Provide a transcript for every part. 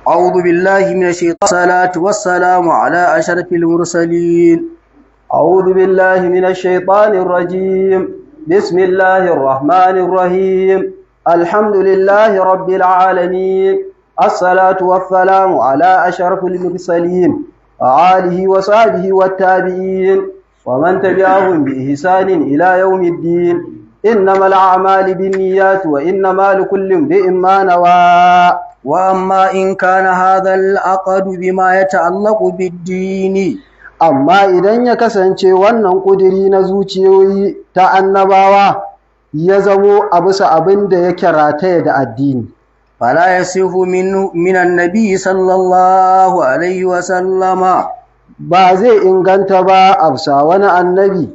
أعوذ بالله من الشيطان الصلاة والسلام على أشرف المرسلين. أعوذ بالله من الشيطان الرجيم. بسم الله الرحمن الرحيم. الحمد لله رب العالمين. الصلاة والسلام على أشرف المرسلين وآله وصحبه والتابعين ومن تبعهم بإحسان إلى يوم الدين. إنما الأعمال بالنيات وإنما لكل امرئ ما نوى. وأما إن كان هذا العقد بما يتعلق بالدين، amma idan ya kasance wannan ƙudiri na zuciyoyi ta annabawa ya zamo a bisa abin da yake rataye da addini, فلا يصح من النبي صلى الله عليه وسلم ba zai inganta ba a bisa wani annabi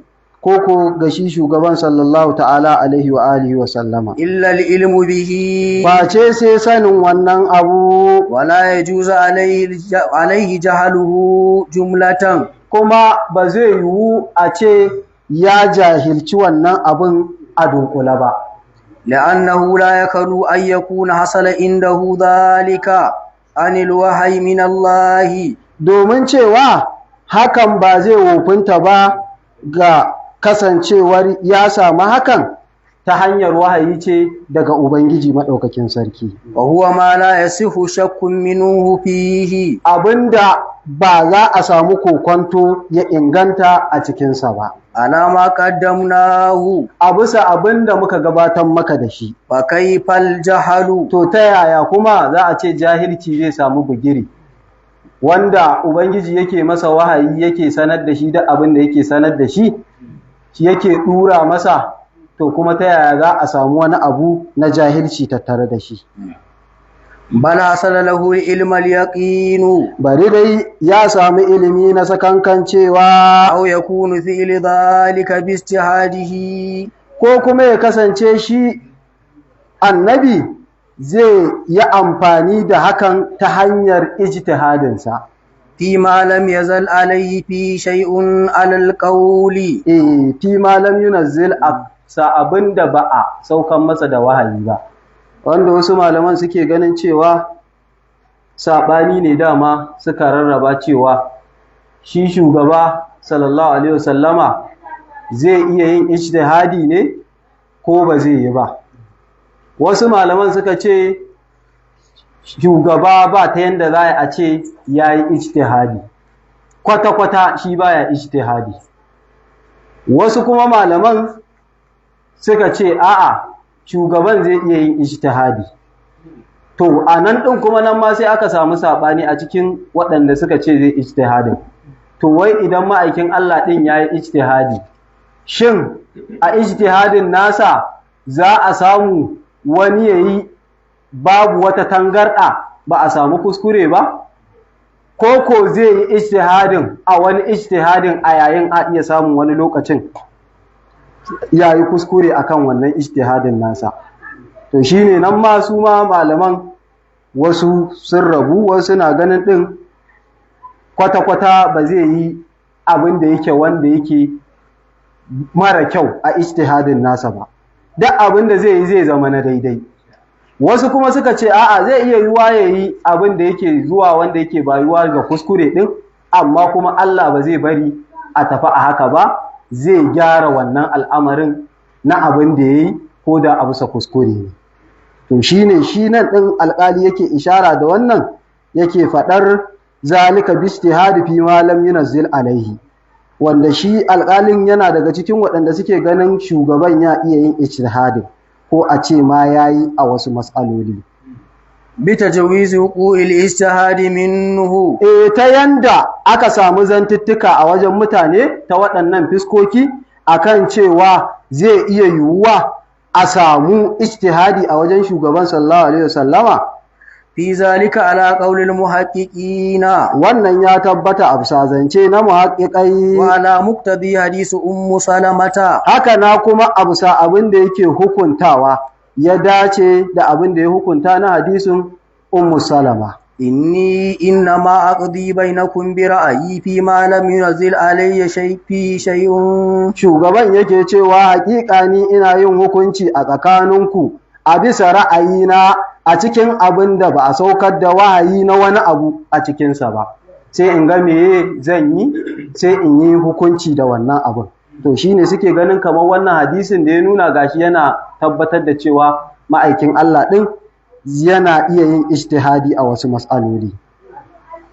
ko ga shi shugaban sallallahu ta'ala alaihi wa alihi wa sallama, إلا العلم به، face sai sanin wannan abu, ولا يجوز عليه جهله جملة، kuma ba zai yiwu a ce ya jahilci wannan abin a dunkula ba, لأنه لا يكاد أن يكون حصل عنده ذلك عن الوحي من الله، domin cewa hakan ba zai wofinta ba ga kasancewar ya samu hakan ta hanyar wahayi ce daga Ubangiji Maɗaukakin Sarki. وهو ما لا يصح شك منه فيه، Abinda ba za a samu kokonto ya inganta a cikinsa ba. على ما قدمناه، A bisa abinda muka gabatar maka da shi. فكيف الجهل؟ To ta yaya kuma za a ce jahilci zai samu bugiri? Wanda Ubangiji yake masa wahayi yake sanar da shi da abin da yake sanar da shi, shi yake ɗura masa, to kuma ta yaya za a samu wani abu na jahilci tattare da shi. بل حصل له علم اليقين، Bari dai ya sami ilimi na sakankancewa, أو يكون فعل ذلك باجتهاده، ko kuma ya kasance shi annabi zai yi amfani da hakan ta hanyar ijtihadinsa. فيما لم يزل عليه في شيء على القول، Fi ma lam yunazzil sa abin da ba a saukan masa da wahayi ba, wanda wasu malaman suke ganin cewa saɓani ne dama suka rarraba cewa shi shugaba sallallahu alaihi wasallama zai iya yin ijtihadi ne ko ba zai yi ba. Wasu malaman suka ce shugaba ba ta yanda za a ce ya yi ijtihadi, kwata-kwata shi baya ijtihadi. Wasu kuma malaman suka ce a'a, shugaban zai iya yin ijtihadi. To a nan ɗin kuma nan ma sai aka samu saɓani a cikin waɗanda suka ce zai ijtihadin. To wai idan ma'aikin Allah ɗin ya yi ijtihadi, shin a ijtihadin nasa za a samu wani ya yi babu wata tangarɗa ba a samu kuskure ba? Ko zai yi ijtihadin a wani ijtihadin a yayin a iya samun wani lokacin ya yi kuskure akan wannan ijtihadin nasa. To shine nan ma su ma malaman wasu sun rabu, wasu na ganin ɗin kwata-kwata ba zai yi abin da yake wanda yake mara kyau a ijtihadin nasa ba, duk abin da zai yi zai zama na daidai. Wasu kuma suka ce a'a, zai iya yiwa ya yi abin da yake zuwa wanda yake bayuwa ga kuskure ɗin, amma kuma Allah ba zai bari a tafi a haka ba, zai gyara wannan al'amarin na abin da ya yi ko da a bisa kuskure ne. To shi ne shi nan ɗin alƙali yake ishara da wannan, yake faɗar zalika bijtihadi fi ma lam yunazzil alaihi, wanda shi alƙalin yana daga cikin waɗanda suke ganin shugaban ya iya yin ijtihadin ko a ce ma yayi a wasu matsaloli. بتجويز وقوع الاجتهاد منه، Ta yanda aka samu zantuttuka a wajen mutane ta waɗannan fiskoki akan cewa zai iya yiwuwa a samu ijtihadi a wajen shugaban sallallahu alaihi wasallama, في ذلك على قول المحققين، wannan ya tabbata a bisa zance na muhaqqiqai, وعلى مقتضي حديث سلمة، haka na kuma a bisa abin da yake hukuntawa ya dace da abin da ya hukunta na hadisin Ummu Salama. إني إنما أقضي بينكم برأيي فيما لم ينزل علي شيء. Shugaban yake cewa haƙiƙa ni ina yin hukunci a tsakaninku a bisa ra'ayina a cikin abin da ba a saukar da wahayi na wani abu a cikinsa ba, sai in ga meye zan yi, sai in yi hukunci da wannan abin. To shine suke ganin kamar wannan hadisin da ya nuna gashi yana tabbatar da cewa ma'aikin Allah ɗin yana iya yin ijtihadi a wasu mas'aloli.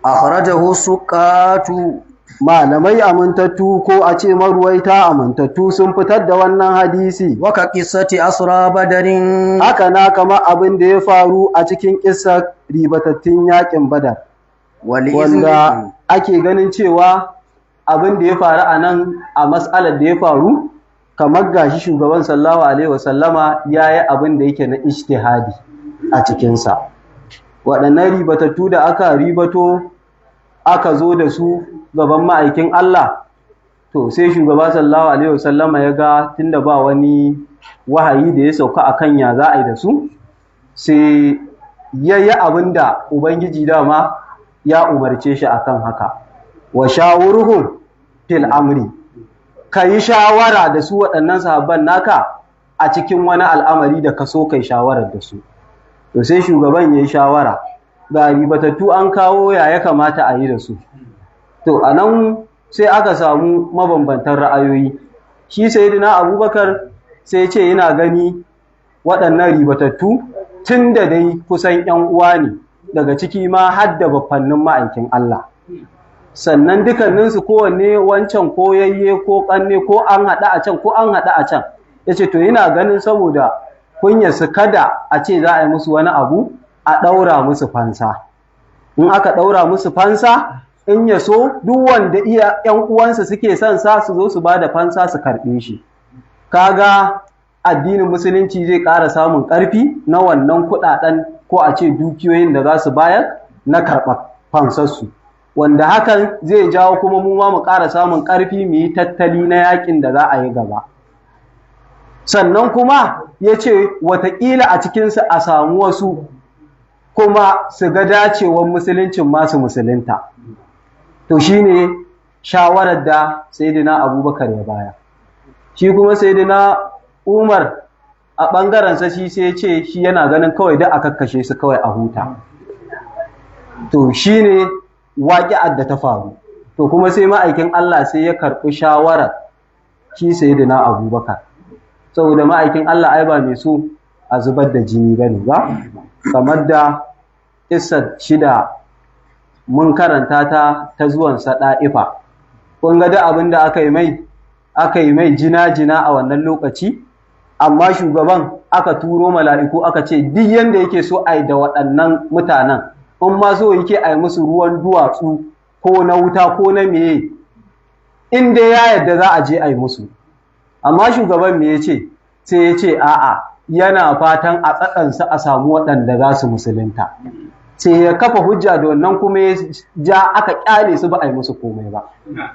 akhrajahu suqatu, Malamai amintattu ko a ce maruwaita amintattu sun fitar da wannan hadisi. wa ka qissati asra badarin, Haka na kama abin da ya faru a cikin kissar ribatattun yakin Badar, wal wanda ake ganin cewa abin da ya faru a nan a mas'alar da ya faru, kamar gashi shugaban sallallahu alaihi wasallama ya yi abin da yake na ijtihadi a cikinsa. Waɗannan ribatattu da aka ribato aka zo da su gaban ma'aikin Allah, to sai shugaba sallallahu alaihi wasallama ya ga tunda ba wani wahayi da ya sauka a kan ya za a yi da su, sai ya yi abin da Ubangiji dama ya umarce shi akan haka. Wa shawuruhum fil amri, ka yi shawara da su waɗannan sahabban naka a cikin wani al'amari da ka so kai shawarar da su. To sai shugaban ya yi shawara, ga ribatattu an kawo ya kamata a yi da su. To a nan sai aka samu mabambantan ra'ayoyi. Shi sayyidina Abubakar sai ce yana gani waɗannan ribatattu tun da dai kusan ‘yan uwa ne, daga ciki ma har da baffannin ma'aikin Allah. Sannan dukanninsu kowanne wancan ko yayye ko ƙanne ko an haɗa a can ko an haɗa a can. Ya ce to yana ganin saboda kunyarsu kada a ce za a yi musu wani abu, a ɗaura musu fansa. In aka ɗaura musu fansa, in ya so duk wanda iya ‘yan uwansa suke son sa su zo su ba da fansa su karɓe shi. Kaga addinin musulunci zai ƙara samun ƙarfi na wannan kuɗaɗen ko a ce dukiyoyin da za su bayar na karɓar fansarsu, wanda hakan zai jawo kuma mu ma mu ƙara samun ƙarfi mu yi tattali na yaƙin da za a yi gaba. Sannan kuma ya ce wataƙila a cikinsu a samu wasu kuma su ga dacewar musuluncin masu musulunta. To shi ne shawarar da Sayyidina Abubakar ya baya. Shi kuma Sayyidina Umar a ɓangarensa shi sai ya ce shi yana ganin kawai da a kakkashe su kawai a huta. To shi ne waƙi'ar da ta faru. To kuma sai ma'aikin Allah sai ya karɓi shawarar shi Sayyidina Abubakar. Saboda ma'aikin Allah ai ba mai so a zubar da jini bane ba, kamar da kissar shida mun karanta ta zuwansa ɗa'ifa. Kun ga da abin da aka yi mai jina-jina a wannan lokaci, amma shugaban aka turo mala'iku aka ce duk yanda yake so a yi da waɗannan mutanen, in ma so yake a yi musu ruwan duwatsu ko na wuta ko na meye, in dai ya yadda za a je a yi musu. Amma shugaban me ya ce? Sai ya ce a'a, yana fatan a tsakansa a samu waɗanda za su musulunta. Sai ya kafa hujja da wannan kuma ya ja aka kyale su ba a yi musu komai ba.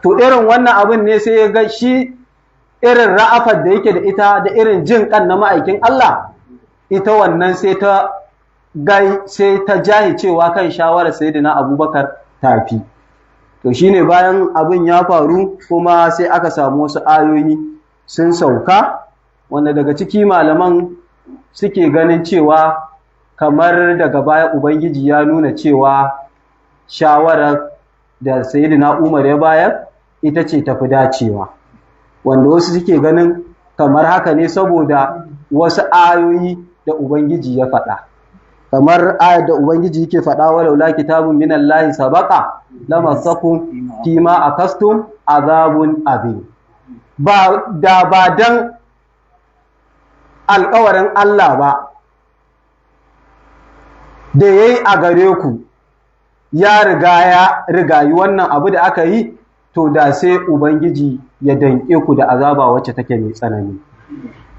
To irin wannan abin ne sai ya ga shi irin ra'afar da yake da ita da irin jin kan na ma'aikin Allah, ita wannan sai ta jahi cewa kan shawarar Sayyidina Abubakar tafi. To shine bayan abin ya faru kuma sai aka samu wasu ayoyi sun sauka, wanda daga ciki malaman suke ganin cewa kamar daga baya Ubangiji ya nuna cewa shawarar da Sayyidina Umar ya bayar ita ce tafi dacewa, wanda wasu suke ganin kamar haka ne saboda wasu ayoyi da Ubangiji ya faɗa, kamar ayar da Ubangiji yake faɗa walaula kitabun minallahi sabaqa lamassakum fima akastum azabun azim. Ba dan alƙawarin Allah ba da ya yi a gare ku ya rigayi wannan abu da aka yi, to da sai Ubangiji ya danƙe ku da azaba wacce take mai tsanani.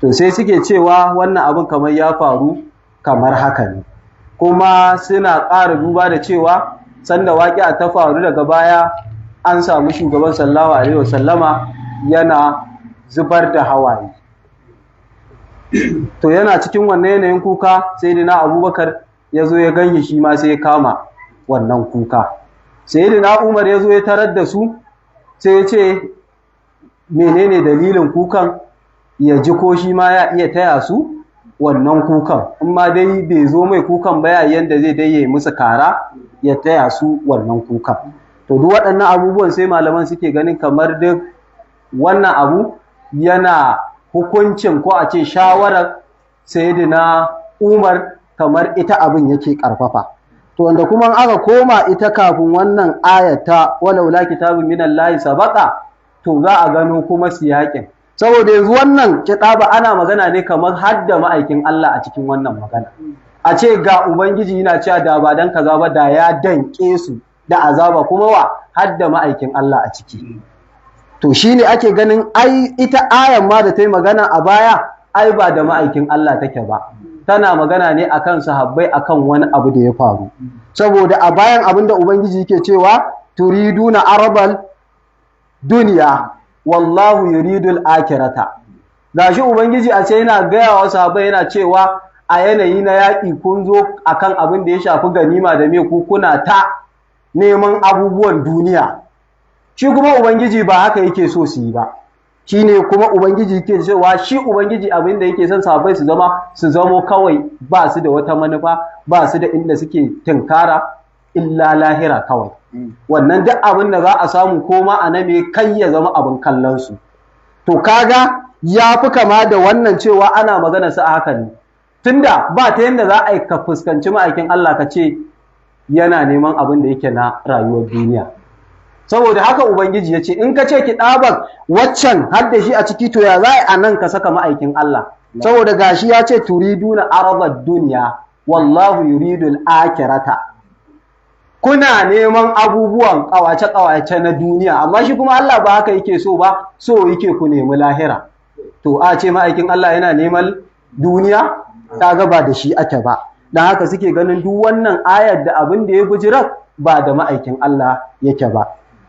To sai suke cewa wannan abin kamar ya faru kamar haka ne, kuma suna ƙara duba da cewa sanda waƙi'a ta faru daga baya an samu shugaban sallallahu alaihi wasallama yana zubar da hawaye. To yana cikin wannan yanayin kuka, Sayyidina Abubakar ya zo ya ganye shi ma sai ya kama wannan kuka. Sayyidina Umar ya zo ya tarar da su, sai ya ce menene dalilin kukan, ya ji ko shi ma ya iya taya su wannan kukan, in ma dai bai zo mai kukan ba yayin da zai dai musu kara ya taya su wannan kukan. To duk waɗannan abubuwan sai malaman suke ganin kamar duk wannan abu yana hukuncin ko a ce shawarar sayyidina Umar kamar ita abin yake ƙarfafa. To wanda kuma aka koma ita kafin wannan ayata walaula kitabun minallahi sabaqa, to za a gano kuma siyaƙin. Saboda yanzu wannan kitaba ana magana ne kamar hadda ma'aikin Allah a cikin wannan magana. A ce ga Ubangiji yana cewa da ba dan kaza ba da ya danƙe su da azaba, kuma wa hadda ma'aikin Allah a ciki. To shine ake ganin ai ita ayan ma da ta yi magana a baya ai ba da ma'aikin Allah take ba. Tana magana ne akan sahabbai akan wani abu da ya faru. Saboda a bayan abin da Ubangiji yake cewa turiduna arabal duniya wallahu yuridul akirata. Gashi Ubangiji a ce yana gaya wa sahabbai yana cewa a yanayi na yaƙi kun zo akan abin da ya shafi ganima da me ku kuna ta neman abubuwan duniya. Shi kuma Ubangiji ba haka yake so su yi ba. Shi ne kuma Ubangiji yake cewa shi Ubangiji abin da yake son sahabbai su zamo kawai ba su da wata manufa, ba su da inda suke tinkara illa lahira kawai. Wannan duk abin da za a samu koma a name kai ya zama abin kallon su. To kaga ya fi kama da wannan cewa ana magana su a haka ne. Tunda ba ta yadda za a yi ka fuskanci ma'aikin Allah ka ce yana neman abin da yake na rayuwar duniya. Saboda haka Ubangiji ya ce in ka ce ki ɗabar waccan har da shi a ciki, to ya za a nan ka saka ma'aikin Allah. Saboda gashi ya ce turiduna aradad duniya wallahu yuridul akirata. Kuna neman abubuwan ƙawace-ƙawace na duniya, amma shi kuma Allah ba haka yake so ba, so yake ku nemi lahira. To a ce ma'aikin Allah yana neman duniya, ta gaba da shi ake ba. Don haka suke ganin duk wannan ayar da abin da ya bujirar ba da ma'aikin Allah yake ba.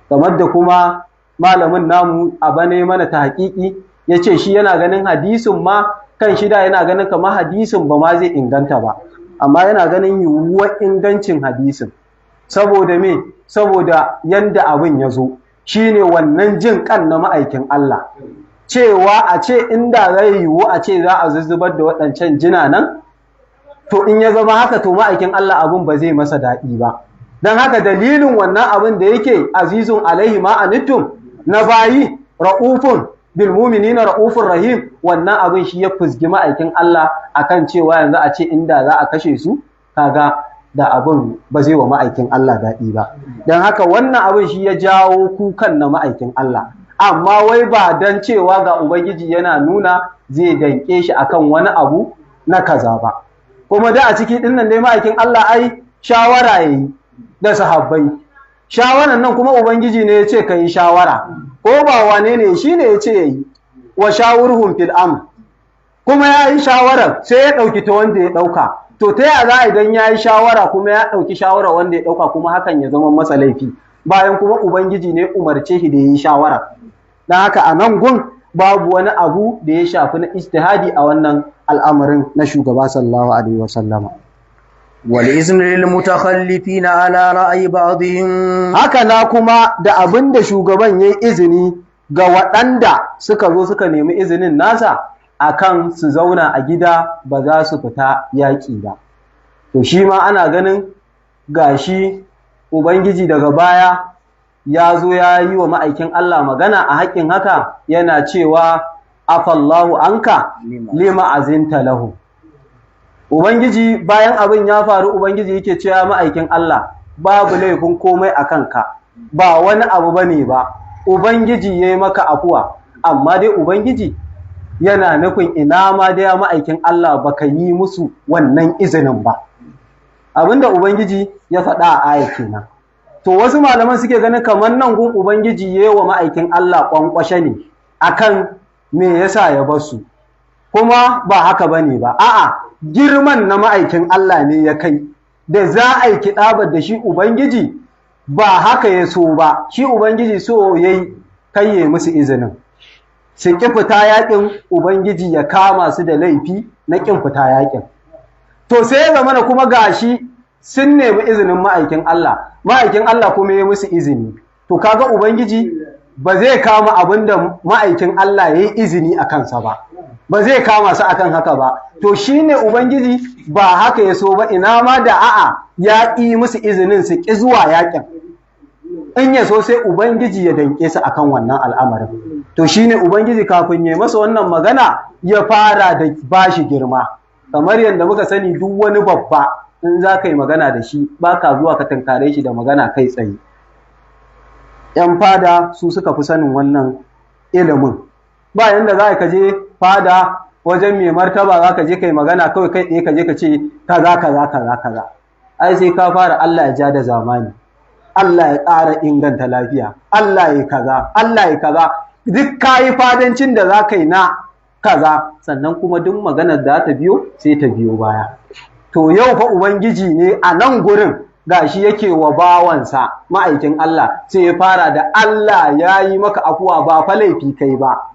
Kamar da kuma malamin namu a bane mana ta haƙiƙi ya ce shi yana ganin hadisin ma kan shida yana ganin kamar hadisin ba ma zai inganta ba, amma yana ganin yiwuwar ingancin hadisin. Saboda me? Saboda yanda abin ya zo shi ne wannan jin kan na ma'aikin Allah. Cewa a ce inda zai yiwu a ce za a zuzzubar da waɗancan jina nan, to in ya zama haka to ma'aikin Allah abin ba zai masa daɗi ba. Don haka dalilin wannan abin da yake azizun alaihi ma'anittum na bayi ra'ufun bil mu'minina ra'ufur rahim, wannan abin shi ya fusgi ma'aikin Allah akan cewa yanzu a ce inda za a kashe su kaga da abin ba zai wa ma'aikin Allah daɗi ba. Don haka wannan abin shi ya jawo kukan na ma'aikin Allah, amma wai ba don cewa ga Ubangiji yana nuna zai danƙe shi akan wani abu na kaza ba. Kuma da a ciki ɗin nan dai ma'aikin Allah ai shawara ya yi da sahabbai. Shawaran nan kuma Ubangiji ne ya ce ka yi shawara, ko ba wane ne shi ne ya ce ya yi wa shawurhum fil amr, kuma ya yi shawarar sai ya ɗauki ta wanda ya ɗauka. To ta yaya za a idan ya yi shawara kuma ya ɗauki shawara wanda ya ɗauka kuma hakan ya zama masa laifi, bayan kuma Ubangiji ne umarce shi da ya yi shawara. Don haka a nan gun babu wani abu da ya shafi na ijtihadi a wannan al'amarin na shugaba sallallahu alaihi wasallama. wal izn lil mutakhallifina ala ra'yi ba'dihim, haka na kuma da abin da shugaban yayi izini ga waɗanda suka zo suka nemi izinin nasa akan su zauna a gida ba za su fita yaƙi ba. To shi ma ana ganin gashi Ubangiji daga baya ya zo ya yi wa ma'aikin Allah magana a haƙƙin haka yana cewa afallahu anka lima azinta lahu. Ubangiji bayan abin ya faru Ubangiji yake cewa ma'aikin Allah babu laifin komai a kanka, ba wani abu bane ba, Ubangiji ya yi maka afuwa, amma dai Ubangiji yana nufin ina ma dai ma'aikin Allah baka yi musu wannan izinin ba. Abinda Ubangiji ya faɗa a aya kenan. To wasu malaman suke ganin kamar nan gun Ubangiji ya yi wa ma'aikin Allah ƙwanƙwashe ne akan me yasa ya basu, kuma ba haka bane ba, a'a girman na ma'aikin Allah ne ya kai da za a yi kiɗabar da shi Ubangiji ba haka ya so ba, shi Ubangiji so ya yi kayye musu izinin su ƙi fita yaƙin, Ubangiji ya kama su da laifi na ƙin fita yaƙin. To sai ya zama kuma gashi sun nemi izinin ma'aikin Allah kuma ya musu izini. To kaga Ubangiji ba zai kama abin da ma'aikin Allah ya yi izini a kansa ba zai kama su akan haka ba. To shi ne Ubangiji ba haka ya so ba, ina ma da a'a ya ƙi musu izinin su ƙi zuwa yaƙin. In ya so sai Ubangiji ya danƙe su akan wannan al'amarin. To shi ne Ubangiji kafin ya masa wannan magana ya fara da bashi girma. Kamar yadda muka sani duk wani babba in za ka yi magana da shi ba ka zuwa ka tunkare shi da magana kai tsaye. ‘Yan fada su suka fi sanin wannan ilimin. Ba yanda za ka je fada wajen mai martaba za ka je ka yi magana kawai kai tsaye ka je ka ce kaza. Ai sai ka fara Allah ya ja da zamani, Allah ya ƙara inganta lafiya, Allah ya kaza. Duk ka yi fadancin da za ka yi na kaza, sannan kuma duk maganar da ta biyo sai ta biyo baya. To yau fa Ubangiji ne a nan gurin gashi yake wa bawansa ma'aikin Allah sai ya fara da Allah ya yi maka afuwa ba fa laifi kai ba,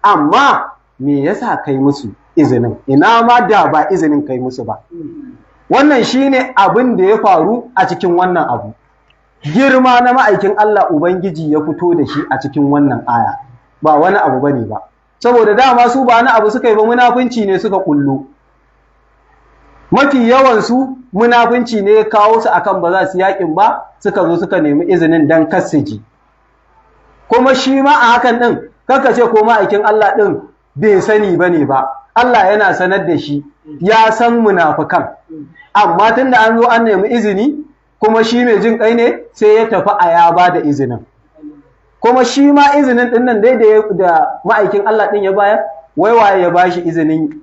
amma me yasa kai musu izinin? Ina ma da ba izinin kai musu ba. Wannan shine abin da ya faru a cikin wannan abu. Girma na ma'aikin Allah Ubangiji ya fito da shi a cikin wannan aya, ba wani abu bane ba. Saboda dama su ba wani abu suka yi ba, munafunci ne suka kullu. Mafi yawansu munafunci ne ya kawo su akan ba za su yaƙin ba, suka zo suka nemi izinin dan kasiji. Kuma shi ma a hakan ɗin, kaka ce ko ma'aikin Allah ɗin bai sani ba ne ba, Allah yana sanar da shi, ya san munafukan. Amma tun da an zo an nemi izini, kuma shi mai jin kai ne sai ya tafi a ya ba da izinin. Kuma shi ma izinin ɗin nan dai da ma'aikin Allah ɗin ya bayar, waye ya ba shi izinin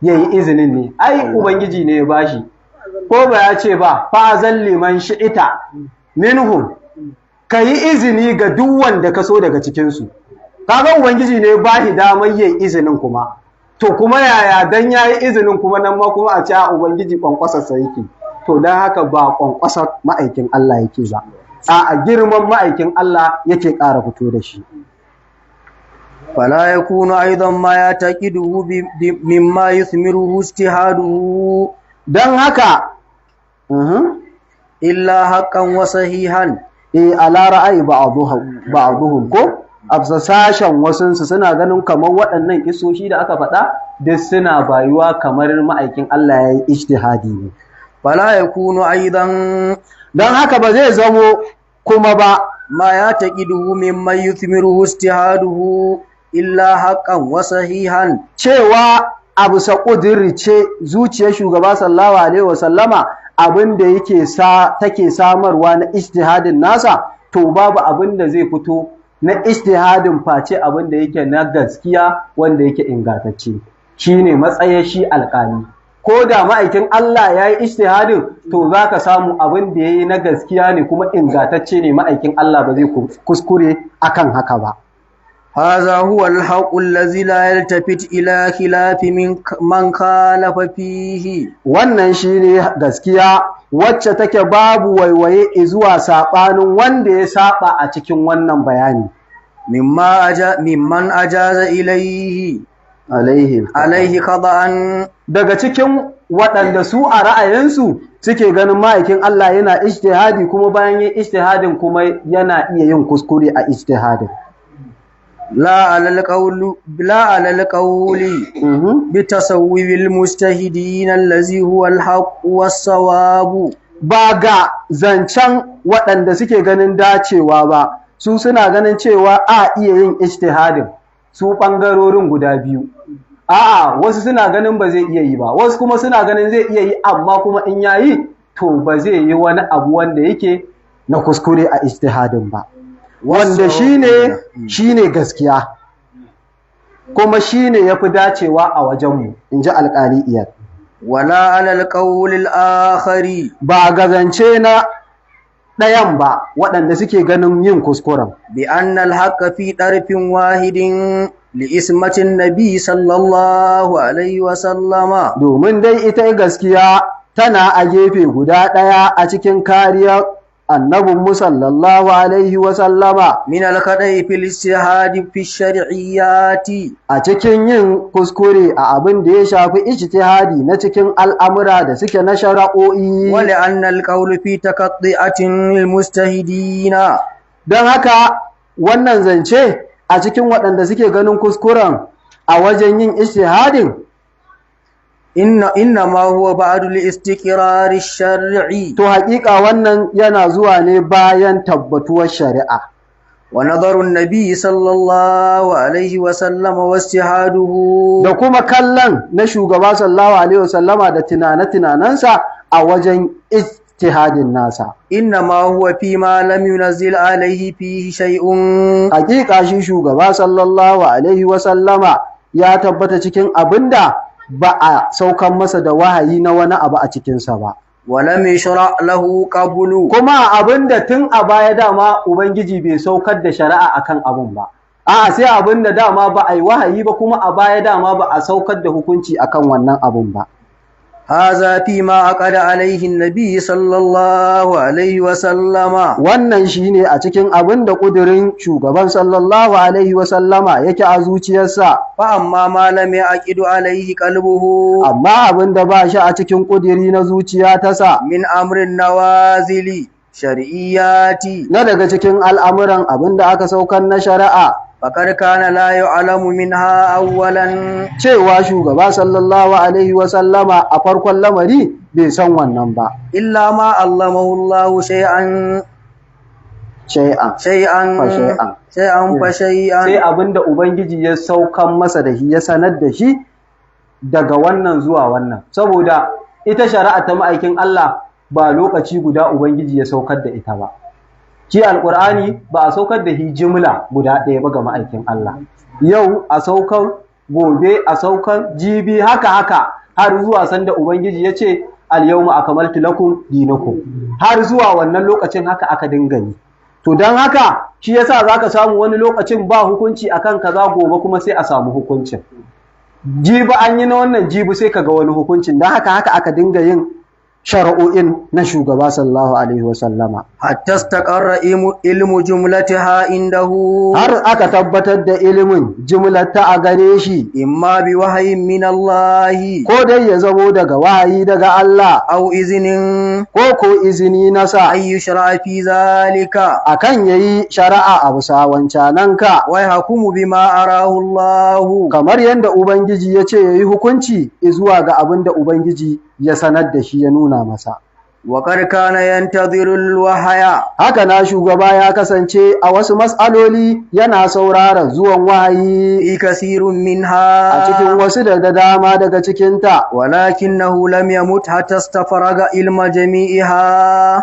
ya yi izinin ne, ai Ubangiji ne ya bashi, ko ba ya ce ba, fa'azan liman shi'ita minhum, ka yi izini ga duk wanda ka so daga cikinsu. Kaga Ubangiji ne ya bashi damar yin izinin kuma, to kuma yaya dan ya yi izinin kuma nan ma kuma a ce a Ubangiji ƙwanƙwasarsa yake, to don haka ba ƙwanƙwasar ma'aikin Allah yake ba, a girman ma'aikin Allah yake ƙara fito da shi. فلا يكون أيضا ما يعتقده مما يثمره اجتهاده dan haka إلا حقا وصحيحا ala ra'ayi ba'dhum ko absa sashen wasunsu suna ganin kamar waɗannan kisoshi da aka faɗa duk suna bayuwa kamar ma'aikin Allah ya yi ijtihadi ne. Fala yakunu aidan, dan haka ba zai zamo kuma ba ma ya'taqiduhu mimma yuthmiruhu ijtihaduhu illa haqqan wa sahihan, cewa abu sa ƙudirce zuciyar shugaba sallallahu alaihi wasallama abin da take samarwa na ijtihadin nasa, to babu abin da zai fito na ijtihadin face abin da yake na gaskiya wanda yake ingantacce, shine matsayin shi alƙali. Ko da ma'aikin Allah ya yi ijtihadin, to za ka samu abin da ya yi na gaskiya ne kuma ingantacce ne, ma'aikin Allah ba zai kuskure akan haka ba. هذا هو الحق الذي لا يلتفت إلى خلاف من خالف فيه. Wannan shine gaskiya wacce take babu waiwaye zuwa sabanin wanda ya saba a cikin wannan bayani. Mimman ajaza alaihi qada'an, daga cikin waɗanda su a ra'ayinsu suke ganin ma'aikin Allah yana ijtihadi kuma bayan yin ijtihadin kuma yana iya yin kuskure a ijtihadin. لا على القول بتصويب المجتهدين الذي هو الحق والصواب. Ba ga zancen waɗanda suke ganin dacewa ba, su suna ganin cewa a iya yin ijtihadin su ɓangarorin guda biyu. A'a, wasu suna ganin ba zai iya yi ba, wasu kuma suna ganin zai iya yi, amma kuma in yayi to ba zai yi wani abu wanda yake na kuskure a ijtihadin ba. Wanda shine gaskiya kuma shine yafi dacewa a wajenmu, inji alƙali Iyad. Wala alal qawlil akhari, ba gazance na ɗayan ba waɗanda suke ganin yin kuskuren. Bi annal haqqa fi ɗarfin wahidin li ismatin nabi sallallahu alaihi wa sallama, domin dai ita gaskiya tana a gefe guda ɗaya a cikin kariyar annabin mu sallallahu alaihi wa sallama, min al-qada'i fil ijtihadi fi shar'iyyati, a cikin yin kuskure a abin da ya shafi ijtihadi na cikin al'amura da suke na shara'o'i. Wa li'anna al-qawlu fi taqatti'atin al-mustahidina, dan haka wannan zance a cikin waɗanda suke ganin kuskuren a wajen yin ijtihadin inna ma huwa ba'dul istiqrar ash-shar'i to haƙiƙa wannan yana zuwa ne bayan tabbatuwar shari'a wa nazarun nabi sallallahu alaihi wa sallama wastihaduhu da kuma kallon na shugaba sallallahu alaihi wa sallama da tunanansa a wajen ijtihadin nasa inna ma huwa fi ma lam yunzil alaihi fihi shay'un haƙiƙa shi shugaba sallallahu alaihi wa sallama ya tabbata cikin abinda ba a saukan masa da wahayi na wani abu a cikinsa ba walam yashra lahu qablu kuma abinda tun a baya dama ubangiji bai saukar da shari'a akan abun ba a'a sai abinda dama ba a yi wahayi ba kuma a baya dama ba a saukar da hukunci akan wannan abun ba haza fi ma aqada alaihi nabi sallallahu alaihi wa sallama wannan shine a cikin abinda kudirin shugaban sallallahu alaihi wa sallama yake a zuciyarsa fa amma ma lam yaqidu alaihi qalbuhu amma abinda ba shi a cikin kudiri na zuciya ta sa min amrin nawazili shar'iyyati na daga cikin al'amuran abinda aka saukar na shari'a fakar kana la yu'lamu minha awwalan cewa shugaba sallallahu alaihi wa sallama a farkon lamari bai san wannan ba illa ma allamahu Allah shay'an sai abinda ubangiji ya saukan masa da shi ya sanar da shi daga wannan zuwa wannan saboda ita shari'a ta ma'aikin Allah ba lokaci guda ubangiji ya saukar da ita ba shi alqur'ani ba a saukar da shi jimla guda ɗaya ba ga ma'aikin Allah yau a saukar gobe a saukar jibi haka har zuwa sanda ubangiji ya ce al-yawma akmaltu lakum dinakum har zuwa wannan lokacin haka aka dinga yi to dan haka shi yasa zaka samu wani lokacin ba hukunci akan kaza gobe kuma sai a samu hukuncin jibi an yi na wannan jibi sai kaga wani hukuncin dan haka aka dinga yin shara'o'in na shugaba sallallahu alaihi wasallama hatta istaqarra ilmu jumlatiha indahu har aka tabbatar da ilimin jumlata a gare shi imma bi wahayin min Allah ko dai ya zamo daga wahayi daga Allah au izinin ko izini nasa ayyu shar'a fi zalika akan yayi shari'a a bisa wancananka wa hukumu bima arahu Allah kamar yanda ubangiji ya ce yayi hukunci zuwa ga abinda ubangiji ya sanar da shi ya nuna masa wa qad kana yantadhiru al-wahya haka na shugaba ya kasance a wasu mas'aloli yana saurara zuwan wahayi kasirun minha a cikin wasu da dama daga cikin ta walakinahu lam yamut hatta istafaraga ilma jami'iha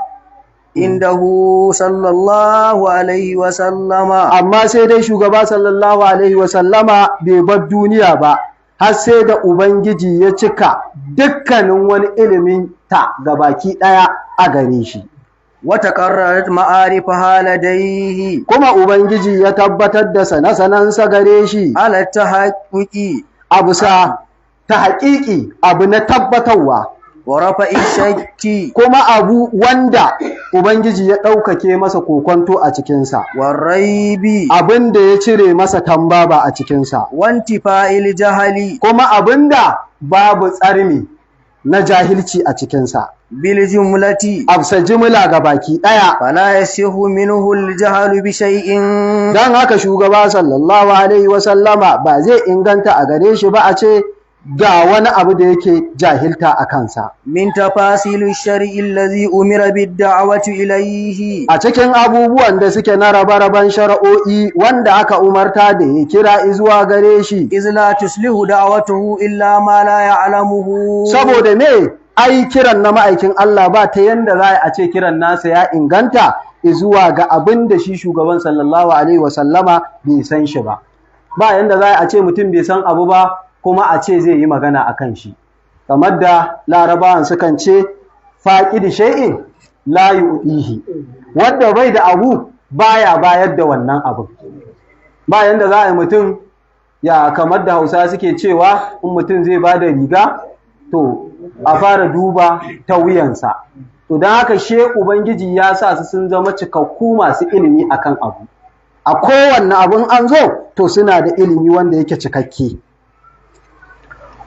indahu sallallahu alaihi wa sallama amma sai dai shugaba sallallahu alaihi wa sallama bai bar duniya ba har sai da Ubangiji ya cika dukkanin wani ilimin ta gabaki ɗaya a gare shi. Wata ƙarrarar ma'arifa haladaihi. Kuma Ubangiji ya tabbatar da sane-sanensa gare shi. Halatta haƙiƙi. Abu sa ta haƙiƙi abu na tabbatarwa. Wa rafa shakki. Kuma abu wanda Ubangiji ya ɗaukake masa kokonto a cikinsa. Warraibi. Abin da ya cire masa tambaba a cikinsa. Wanti fa'il jahali. Kuma abin da babu tsarmi na jahilci a cikinsa. Bil jumlati. Absa jumla ga baki ɗaya. Fala yasihu minhu al jahalu bi shay'in. Dan haka shugaba sallallahu alaihi wa sallama ba zai inganta a gare shi ba a ce ga wani abu da yake jahilta a kansa. Min tafasilu shari'i allazi umira bid da'wati ilayhi. A cikin abubuwan da suke na rabe-raben shari'o'i wanda aka umarta da ya kira zuwa gare shi. Iz la tuslihu da'watuhu illa ma la ya'lamuhu. Saboda me ai kiran na ma'aikin Allah ba ta yanda za a ce kiran nasa ya inganta zuwa ga abin da shi shugaban sallallahu alaihi wa sallama bai san shi ba. Ba yanda za a ce mutum bai san abu ba kuma a ce zai yi magana a kan shi kamar da larabawan sukan ce faƙidi shay'in la yu'dihi wanda bai da abu baya bayar da wannan abu bayan da za a yi mutum ya kamar da Hausa suke cewa in mutum zai ba da riga to a fara duba ta wuyansa to don haka ubangiji ya sa su sun zama cikakku masu ilimi akan abu a kowanne abun an zo to suna da ilimi wanda yake cikakke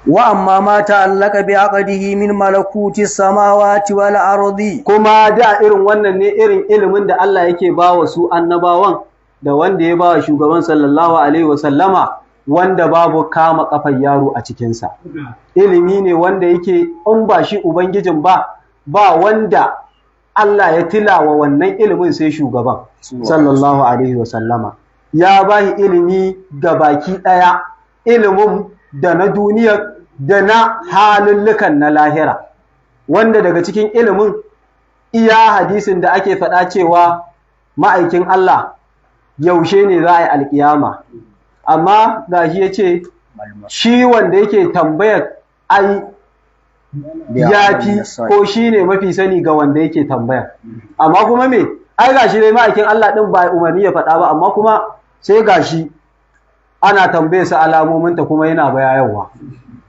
wa amma ma ta'allaka bi aqdihi min malakuti samawati wal ardi kuma da irin wannan ne irin ilimin da Allah yake bawa su annabawan da wanda ya ba shugaban sallallahu alaihi wasallama wanda babu kama kafar yaro a cikinsa. Ilimi ne wanda yake in ba shi Ubangijin ba wanda Allah ya tilawa wannan ilimin sai shugaban sallallahu alaihi wasallama. Ya ba shi ilimi ga baki ɗaya, ilimin da na duniya da na halullukan na lahira, wanda daga cikin ilimin iya hadisin da ake faɗa cewa ma'aikin Allah yaushe ne za a yi alƙiyama, amma ga shi ya ce shi wanda yake tambayar ai ya fi ko shi ne mafi sani ga wanda yake tambayar. Amma kuma me ai ga shi dai ma'aikin Allah ɗin ba umarni ya faɗa ba, amma kuma sai ga shi ana tambaye su alamominta kuma yana bayarwa,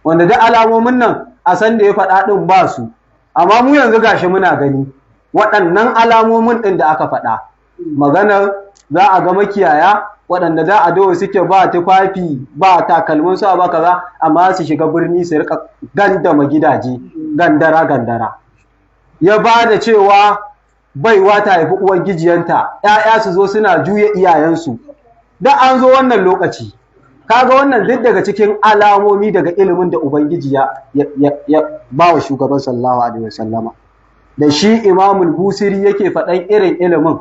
wanda duk alamomin nan a san da ya faɗa ɗin ba su, amma mu yanzu gashi muna gani waɗannan alamomin ɗin da aka faɗa. Maganar za a ga makiyaya waɗanda za a dawo suke ba tufafi ba takalmin sa ba kaza, amma su shiga birni su rika gandama gidaje gandara. Ya ba da cewa baiwa ta haifi uwar gijiyanta, ‘ya'ya su zo suna juya iyayensu, da an zo wannan lokaci. Kaga wannan duk daga cikin alamomi daga ilimin da Ubangiji ya ba wa shugaban sallallahu alaihi wasallama. Da shi Imamul Busiri yake faɗan irin ilimin,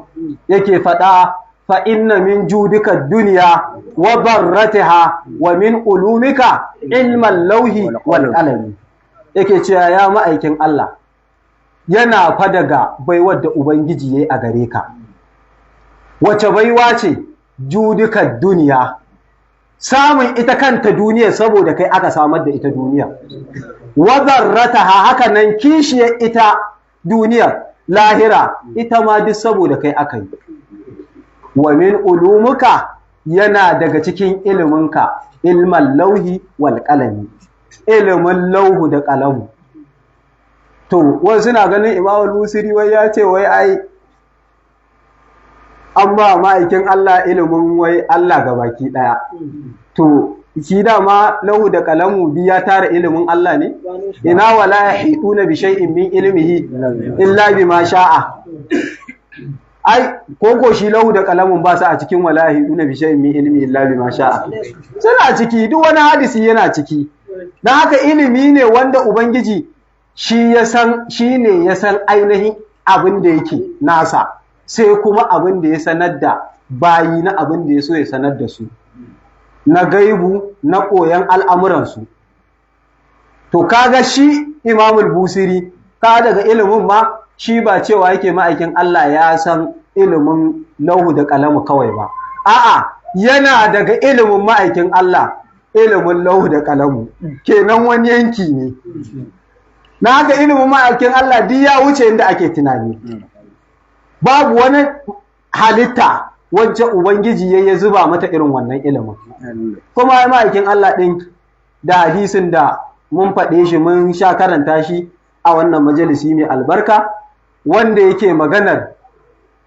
yake faɗa fa inna min judika duniya wa barratiha wa min ulumika ilman lauhi wal qalami. Yake cewa ya ma'aikin Allah yana fa daga baiwar da Ubangiji yayi a gare ka. Wace baiwa ce? Judika duniya, samun ita kanta duniya saboda kai aka samar da ita duniya, wazarrataha haka nan kishiyar ita duniya lahira ita ma duk saboda kai aka yi. Wa min ulumuka yana daga cikin iliminka ilman lauhi wal qalami, ilimin lauhu da qalamu. To wasu suna ganin Imam Busiri wai ya ce wai ai an ba ma'aikin Allah ilimin wai Allah ga baki ɗaya. To, shi dama lahu da kalamu biya tara ilimin Allah ne? Ina wala yahituna bi shay'in min ilmihi illa bima sha'a. Ai, koko shi lahu da kalamun ba su a cikin wala yahituna bi shay'in min ilmihi illa bima sha'a. Suna ciki, duk wani hadisi yana ciki. Dan haka ilimi ne wanda Ubangiji shi ne ya san ainihin abin da yake nasa. Sai kuma abin da ya sanar da bayi na abin da ya so ya sanar da su, na gaibu na koyan al'amuransu. To, kaga shi Imamul Busiri, ka daga ilimin ma shi ba cewa yake ma'aikin Allah ya san ilimin lauhu da kalamu kawai ba. A'a, yana daga ilimin ma'aikin Allah, ilimin lauhu da kalamu, kenan wani yanki ne. Na haka ilimin ma'aikin Allah duk ya wuce inda ake tunani. Babu wani halitta wacce Ubangiji ya zuba mata irin wannan ilimin. Kuma ya ma'aikin Allah ɗin da hadisin da mun faɗe shi mun sha karanta shi a wannan majalisi mai albarka, wanda yake maganar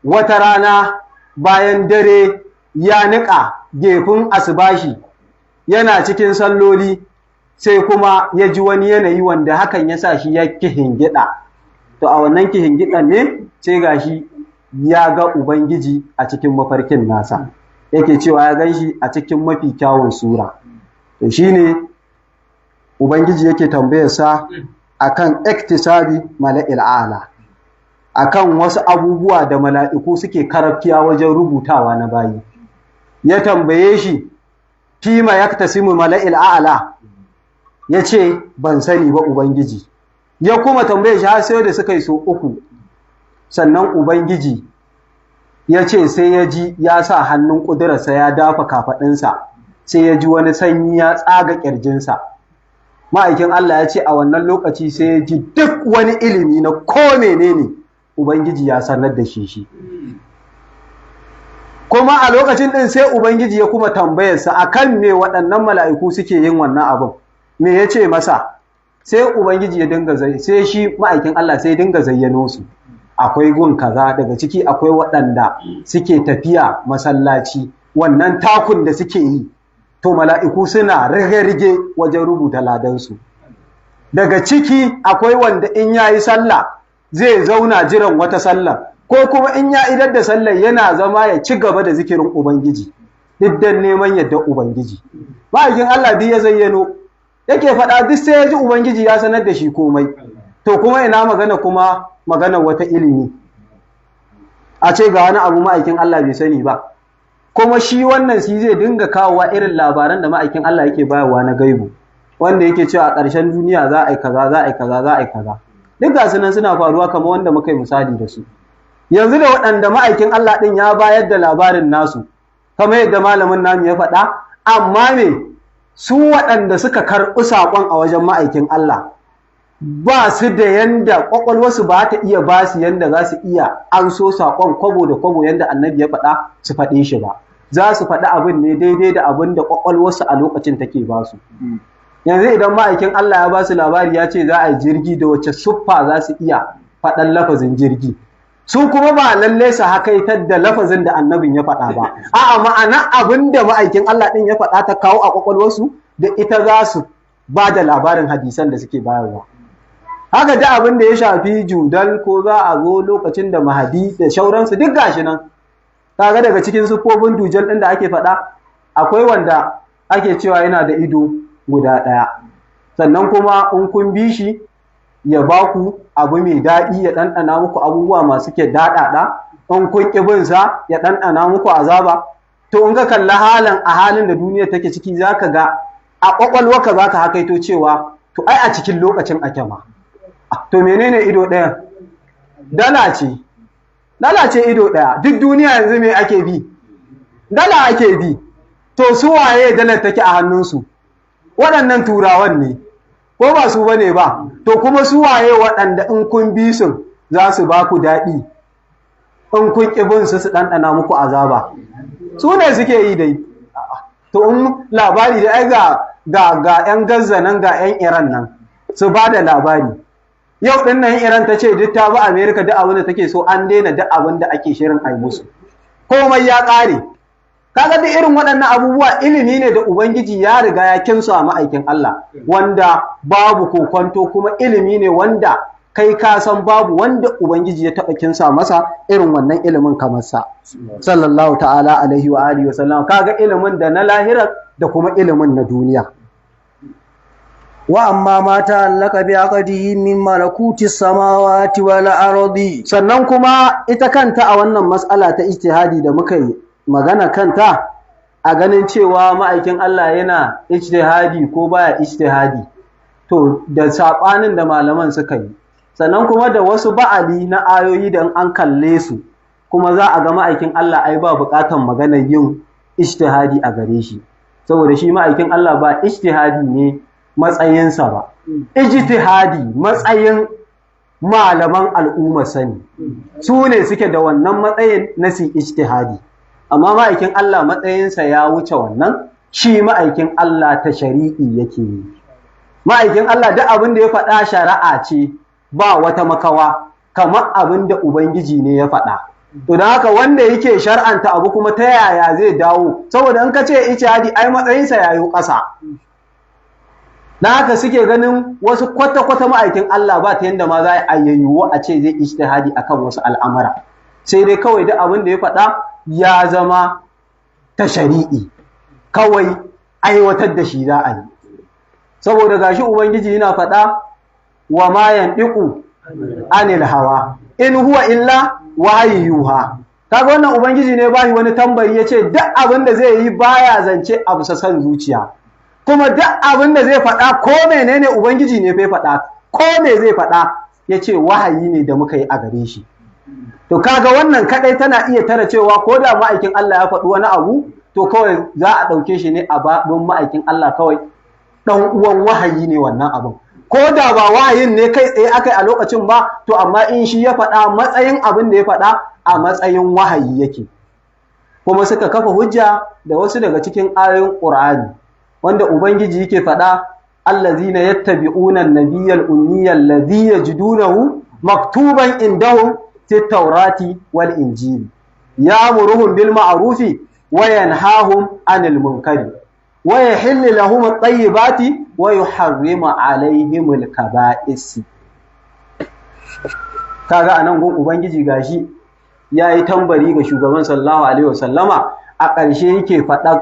wata rana bayan dare ya niƙa gefin asubashi yana cikin salloli, sai kuma ya ji wani yanayi wanda hakan ya sa shi ya kihingida. To a wannan kihingidan ne sai gashi ya ga Ubangiji a cikin mafarkin nasa, yake cewa ya gan shi a cikin mafi kyawun sura. To shi ne Ubangiji yake tambayarsa a kan iktisabi mala'il ala, a kan wasu abubuwa da mala'iku suke karafkiya wajen rubutawa na bayi. Ya tambaye shi, fima yaktasimu mala'il ala, ya ce, ban sani ba Ubangiji. Ya kuma tambaye shi har sai da suka yi so uku. Sannan Ubangiji ya ce sai ya ji ya sa hannun ƙudurarsa ya dafa kafaɗinsa, sai ya ji wani sanyi ya tsaga ƙirjinsa. Ma'aikin Allah ya ce a wannan lokaci sai ya ji duk wani ilimi na ko menene Ubangiji ya sanar da shi. Kuma a lokacin ɗin sai Ubangiji ya kuma tambayarsa a kan me waɗannan mala'iku suke yin wannan abin. Me ya ce masa? Sai Ubangiji ya dinga sai shi ma'aikin Allah sai dinga zayyano su. Akwai gun kaza daga ciki akwai waɗanda suke tafiya masallaci, wannan takun da suke yi, to mala'iku suna rige-rige wajen rubuta ladansu. Daga ciki akwai wanda in yayi sallah zai zauna jiran wata sallah, ko kuma in ya idar da sallar yana zama ya ci gaba da zikirin ubangiji duk dan neman yadda ubangiji. Ma'aikin Allah duk ya zayyano yake faɗa duk sai ya ji ubangiji ya sanar da shi komai. To kuma ina magana wata ilimi a ce ga wani abu ma'aikin Allah bai sani ba, kuma shi wannan shi zai dinga kawowa irin labaran da ma'aikin Allah yake bayarwa na gaibu, wanda yake cewa a ƙarshen duniya za a yi kaza za a yi kaza za a yi kaza. Duk ga sunan suna faruwa kamar wanda muka yi misali da su. Yanzu da waɗanda ma'aikin Allah ɗin ya bayar da labarin nasu kamar yadda malamin namu ya faɗa, amma me su waɗanda suka karɓi saƙon a wajen ma'aikin Allah ba su da yanda ƙwaƙwalwarsu ba ta iya ba su yanda za su iya an so saƙon kwabo da kwabo yanda annabi ya faɗa su faɗe shi ba. Za su faɗi abin ne daidai da abin da ƙwaƙwalwarsu a lokacin take ba su. Yanzu idan ma'aikin Allah ya ba su labari ya ce za a yi jirgi da wacce suffa za su iya faɗan lafazin jirgi, su kuma ba lalle su hakaitar da lafazin da annabin ya faɗa ba, a'a ma'ana abin da ma'aikin Allah ɗin ya faɗa ta kawo a ƙwaƙwalwarsu da ita za su ba da labarin hadisan da suke bayarwa. Haka da abin da ya shafi judal ko za a zo lokacin da mahadi da shauransu duk gashi nan. Kaga daga cikin siffofin dujal ɗin da ake faɗa akwai wanda ake cewa yana da ido guda ɗaya, sannan kuma in kun bi shi ya ba ku abu mai daɗi ya ɗanɗana muku abubuwa masu ke daɗaɗa, in kun ƙi bin sa ya ɗanɗana muku azaba. To in ka kalla halin da duniya take ciki za ka ga a ƙwaƙwalwarka za ka hakaito cewa to ai a cikin lokacin ake ma. To menene ido ɗaya? Dala ce ido ɗaya. Duk duniya yanzu me ake bi? Dala ake bi. To su waye dalar take a hannunsu? Waɗannan turawan ne, ko ba su bane ba? To kuma su waye waɗanda in kun bi su za su ba ku daɗi, in kun ƙi bin su ɗanɗana muku azaba? Su ne suke yi dai. To in labari da ai ga 'yan Gaza nan ga 'yan Iran nan su ba da labari. Yau ɗin nan Iran ta ce duk ta bi Amerika duk abin da take so, an daina duk abin da ake shirin ai musu. Komai ya ƙare. Kaga duk irin waɗannan abubuwa ilimi ne da Ubangiji ya riga ya kinsa a ma'aikin Allah, wanda babu kokonto, kuma ilimi ne wanda kai ka san babu wanda Ubangiji ya taɓa kinsa masa irin wannan ilimin kamar sa. Sallallahu ta'ala alaihi wa alihi wa sallam. Kaga ilimin da na lahira da kuma ilimin na duniya. Wa amma ma ta'allaka bi aqdihi min malakuti samawati wal ardi. Sannan kuma ita kanta a wannan mas'ala ta ijtihadi da muka yi magana kanta, a ganin cewa ma'aikin Allah yana ijtihadi ko baya ijtihadi, to da saɓanin da malaman suka yi, sannan kuma da wasu ba'ali na ayoyi da an kalle su kuma za a ga ma'aikin Allah ai ba buƙatan maganar yin ijtihadi a gare shi, saboda shi ma'aikin Allah ba ijtihadi ne matsayinsa ba. Ijtihadi matsayin malaman al'umma sani, su ne suke da wannan matsayin na su ijtihadi. Amma ma'aikin Allah matsayinsa ya wuce wannan, shi ma'aikin Allah ta shari'i yake yi. Ma'aikin Allah duk abin da ya faɗa shari'a ce, ba wata makawa, kamar abin da Ubangiji ne ya faɗa. To don haka wanda yake shar'anta abu kuma ta yaya zai dawo, saboda in ka ce ijtihadi ai matsayinsa ya yi ƙasa. Don haka suke ganin wasu kwata-kwata ma'aikin Allah ba ta yanda ma za a yayyuwa a ce zai ijtihadi akan wasu al'amura. Sai dai kawai duk abin da ya faɗa ya zama ta shari'i, kawai aiwatar da shi za a yi. Saboda gashi Ubangiji yana faɗa wa ma yandiqu anil hawa in huwa illa wahyuha. Kaga wannan Ubangiji ne bashi wani tambari yace duk abin da zai yi baya zance a bisa san zuciya. Kuma duk abin da zai faɗa ko menene Ubangiji ne fa faɗa, ko me zai faɗa yace wahayi ne da muka yi a gare shi. To kaga wannan kadai tana iya tara cewa ko da ma'aikin Allah ya faɗi wani abu, to kawai za a ɗauke shi ne a babin ma'aikin Allah, kawai ɗan uwan wahayi ne wannan abin. Ko da ba wahayin ne kai tsaye aka yi a lokacin ba, to amma in shi ya faɗa matsayin abin da ya faɗa a matsayin wahayi yake. Kuma suka kafa hujja da wasu daga cikin ayoyin Qur'ani wanda Ubangiji yake faɗa, allazina yattabi'una an-nabiyyal ummiyal ladhi yajidunahu maktuban indahum في التوراة والإنجيل يأمرهم بالمعروف وينهاهم عن المنكر ويحل لهم الطيبات ويحرم عليهم الكبائس. kaga anan gun Ubangiji gashi yayi tambari ga shugaban sallallahu alaihi wasallama a ƙarshe yake faɗa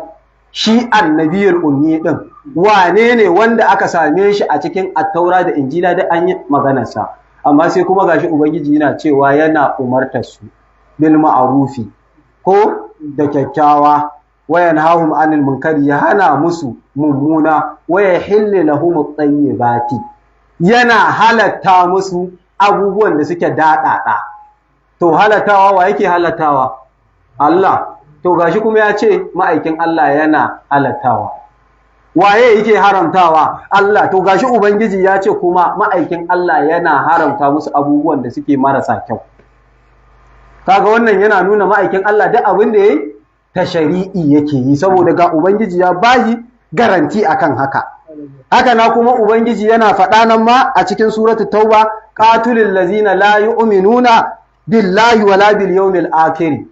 shi annabiyul ummi din wane ne wanda aka same shi a cikin attaura da injila da an yi maganarsa, amma sai kuma gashi ubangiji yana cewa yana umartar su bil ma'rufi ko da kyakkyawa, wayan hahum anil munkari ya hana musu mummuna, waya hilli lahum at-tayyibati yana halatta musu abubuwan da suke daɗaɗa. To halattawa wa yake halattawa? Allah. To gashi kuma ya ce ma'aikin Allah yana halattawa. Waye yake haramtawa? Allah. To gashi ubangiji ya ce kuma ma'aikin Allah yana haramta musu abubuwan da suke marasa kyau. Kaga wannan yana nuna ma'aikin Allah duk abin da yayi ta shari'i yake yi, saboda ga ubangiji ya bayi garanti akan haka. Haka na kuma ubangiji yana faɗa nan ma a cikin suratul tauba, qatilul ladzina la yu'minuna billahi wala bil yawmil akhir,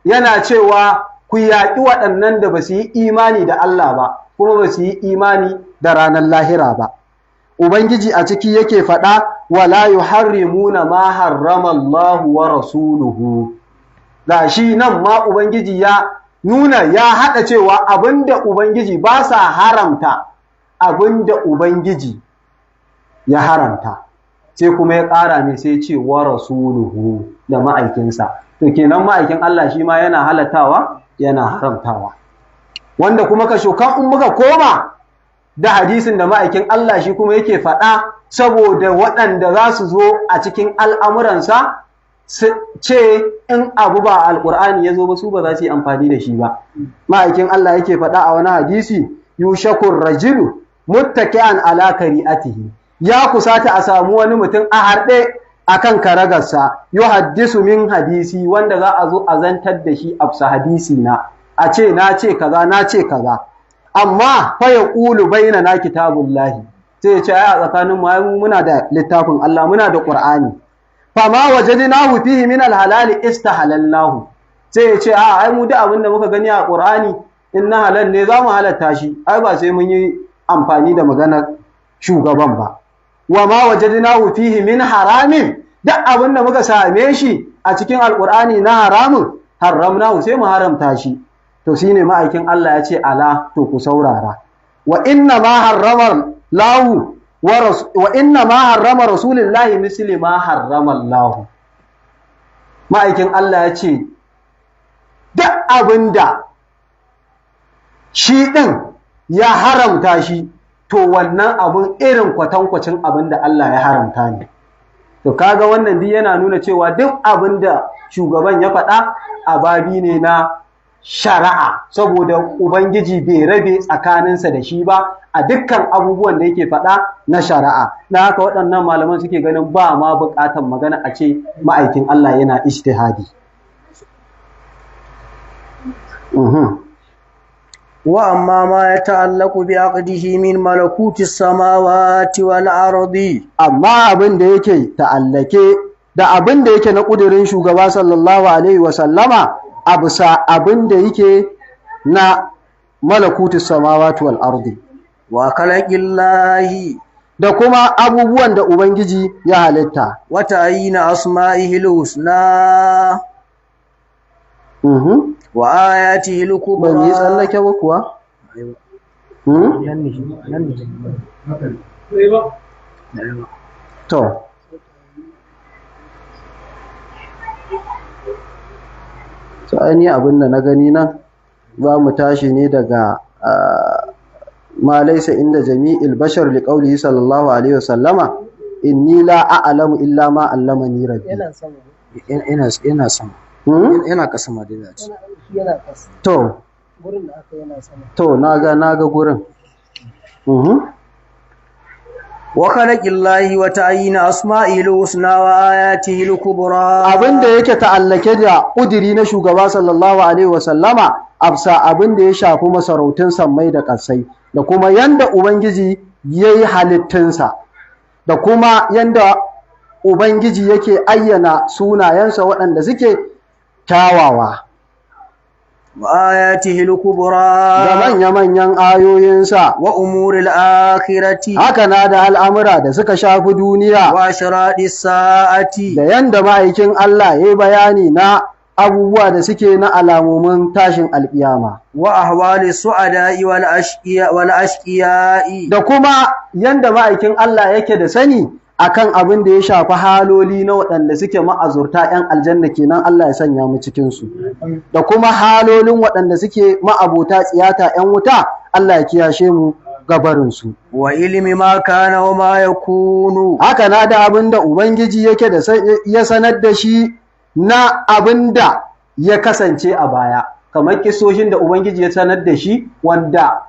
yana cewa ku yaƙi waɗannan da ba su yi imani da Allah ba kuma ba su yi imani da ranar lahira ba. Ubangiji a ciki yake faɗa wala yuharrimuna ma harrama Allah wa rasuluhu. Gashi nan ma ubangiji ya nuna ya haɗa cewa abinda ubangiji ba sa haramta abinda ubangiji ya haramta, sai kuma ya ƙara ne sai ce wa rasuluhu da ma'aikinsa. To kenan ma'aikin Allah shi ma yana halattawa yana haramtawa, wanda kuma ka shokan in muka koma da hadisin da ma'aikin Allah shi kuma yake faɗa, saboda waɗanda za su zo a cikin al'amuransa su ce in abu ba alƙur'ani ya zo ba su ba za su yi amfani da shi ba. Ma'aikin Allah yake faɗa a wani hadisi, yushakur rajulu muttaki'an ala kari'atihi, ya kusata a samu wani mutum a harɗe akan karagarsa, yuhaddisu min hadisi, wanda za a zo a zantar da shi afsa hadisi na, a ce na ce kaza na ce kaza, amma fa yaqulu bainana kitabullahi, sai ya ce ai a tsakanin mu muna da littafin Allah, muna da Qur'ani, fa ma wajadnahu fihi min alhalal istahalallahu, sai ya ce a ai mu duk abin da muka gani a Qur'ani in na halal ne za mu halatta shi, ai ba sai mun yi amfani da maganar shugaban ba. Wa ma wajadnahu fihi min haramin, duk abin da muka same shi a cikin alqur'ani na haramun haramnahu, sai mu haramta shi. To shine ma'aikin Allah ya ce ala, to ku saurara, wa inna ma harrama lahu wa inna ma harrama rasulullahi misli ma harrama Allah. Ma'aikin Allah ya ce duk abinda shi din ya haramta shi, to wannan abun irin kwatankwacin abin da Allah ya haramta ne. To kaga wannan duk yana nuna cewa duk abin da shugaban ya faɗa a babi ne na shari'a, saboda ubangiji bai rabe tsakaninsa da shi ba a dukkan abubuwan da yake faɗa na shari'a. Na haka waɗannan malaman suke ganin ba ma buƙatar magana a ce ma'aikin Allah yana ijtihadi. Wa amma ma ya ta'allaku bi aqdihi min malakuti samawati wal ardi, amma abin da yake ta'allake da abin da yake na kudirin shugaba sallallahu alaihi wa sallama a bisa abin da yake na malakuti samawati wal ardi wa kalaqillahi, da kuma abubuwan da ubangiji ya halitta, wa ta'yina asma'ihil husna wa ayatihi al-kubra. Ban yi tsallake ba kuwa? To ni abin da na gani nan za mu tashi ne daga ma laysa inda jami'il bashar li qawlihi sallallahu alaihi wasallama inni la a'lamu illa ma allamani rabbi. Ina sama. Yana kasa madina ce. To gurin da aka yana sama. To naga gurin. Wa khalaqillahi wa ta'yina asma'il husna wa ayatihi al-kubra. Abinda yake ta'allake da kudiri na shugaba sallallahu alaihi wasallama afsa abinda ya shafi masarautun sammai da ƙasai, da kuma yanda ubangiji yayi halittunsa, da kuma yanda ubangiji yake ayyana sunayensa waɗanda suke kyawawa. وآياته da الكبرى manya-manyan ayoyinsa, وأمور الآخرة haka na da al'amura da suka shafi duniya, وأشراط الساعة da yanda ma'aikin Allah ya yi bayani na abubuwa da suke na alamomin tashin alƙiyama, وأحوال السعداء والأشقياء da kuma yanda ma'aikin Allah yake da sani akan abin da ya shafi haloli na waɗanda suke ma'azurta 'yan aljanna kenan Allah ya sanya mu cikinsu, da kuma halolin waɗanda suke ma'abota tsiyata 'yan wuta Allah ya kiyashe mu gabarinsu. وعلم ما كان وما يكون Haka na da abin da Ubangiji yake da ya sanar da shi na abin da ya kasance a baya, kamar kisoshin da Ubangiji ya sanar da shi wanda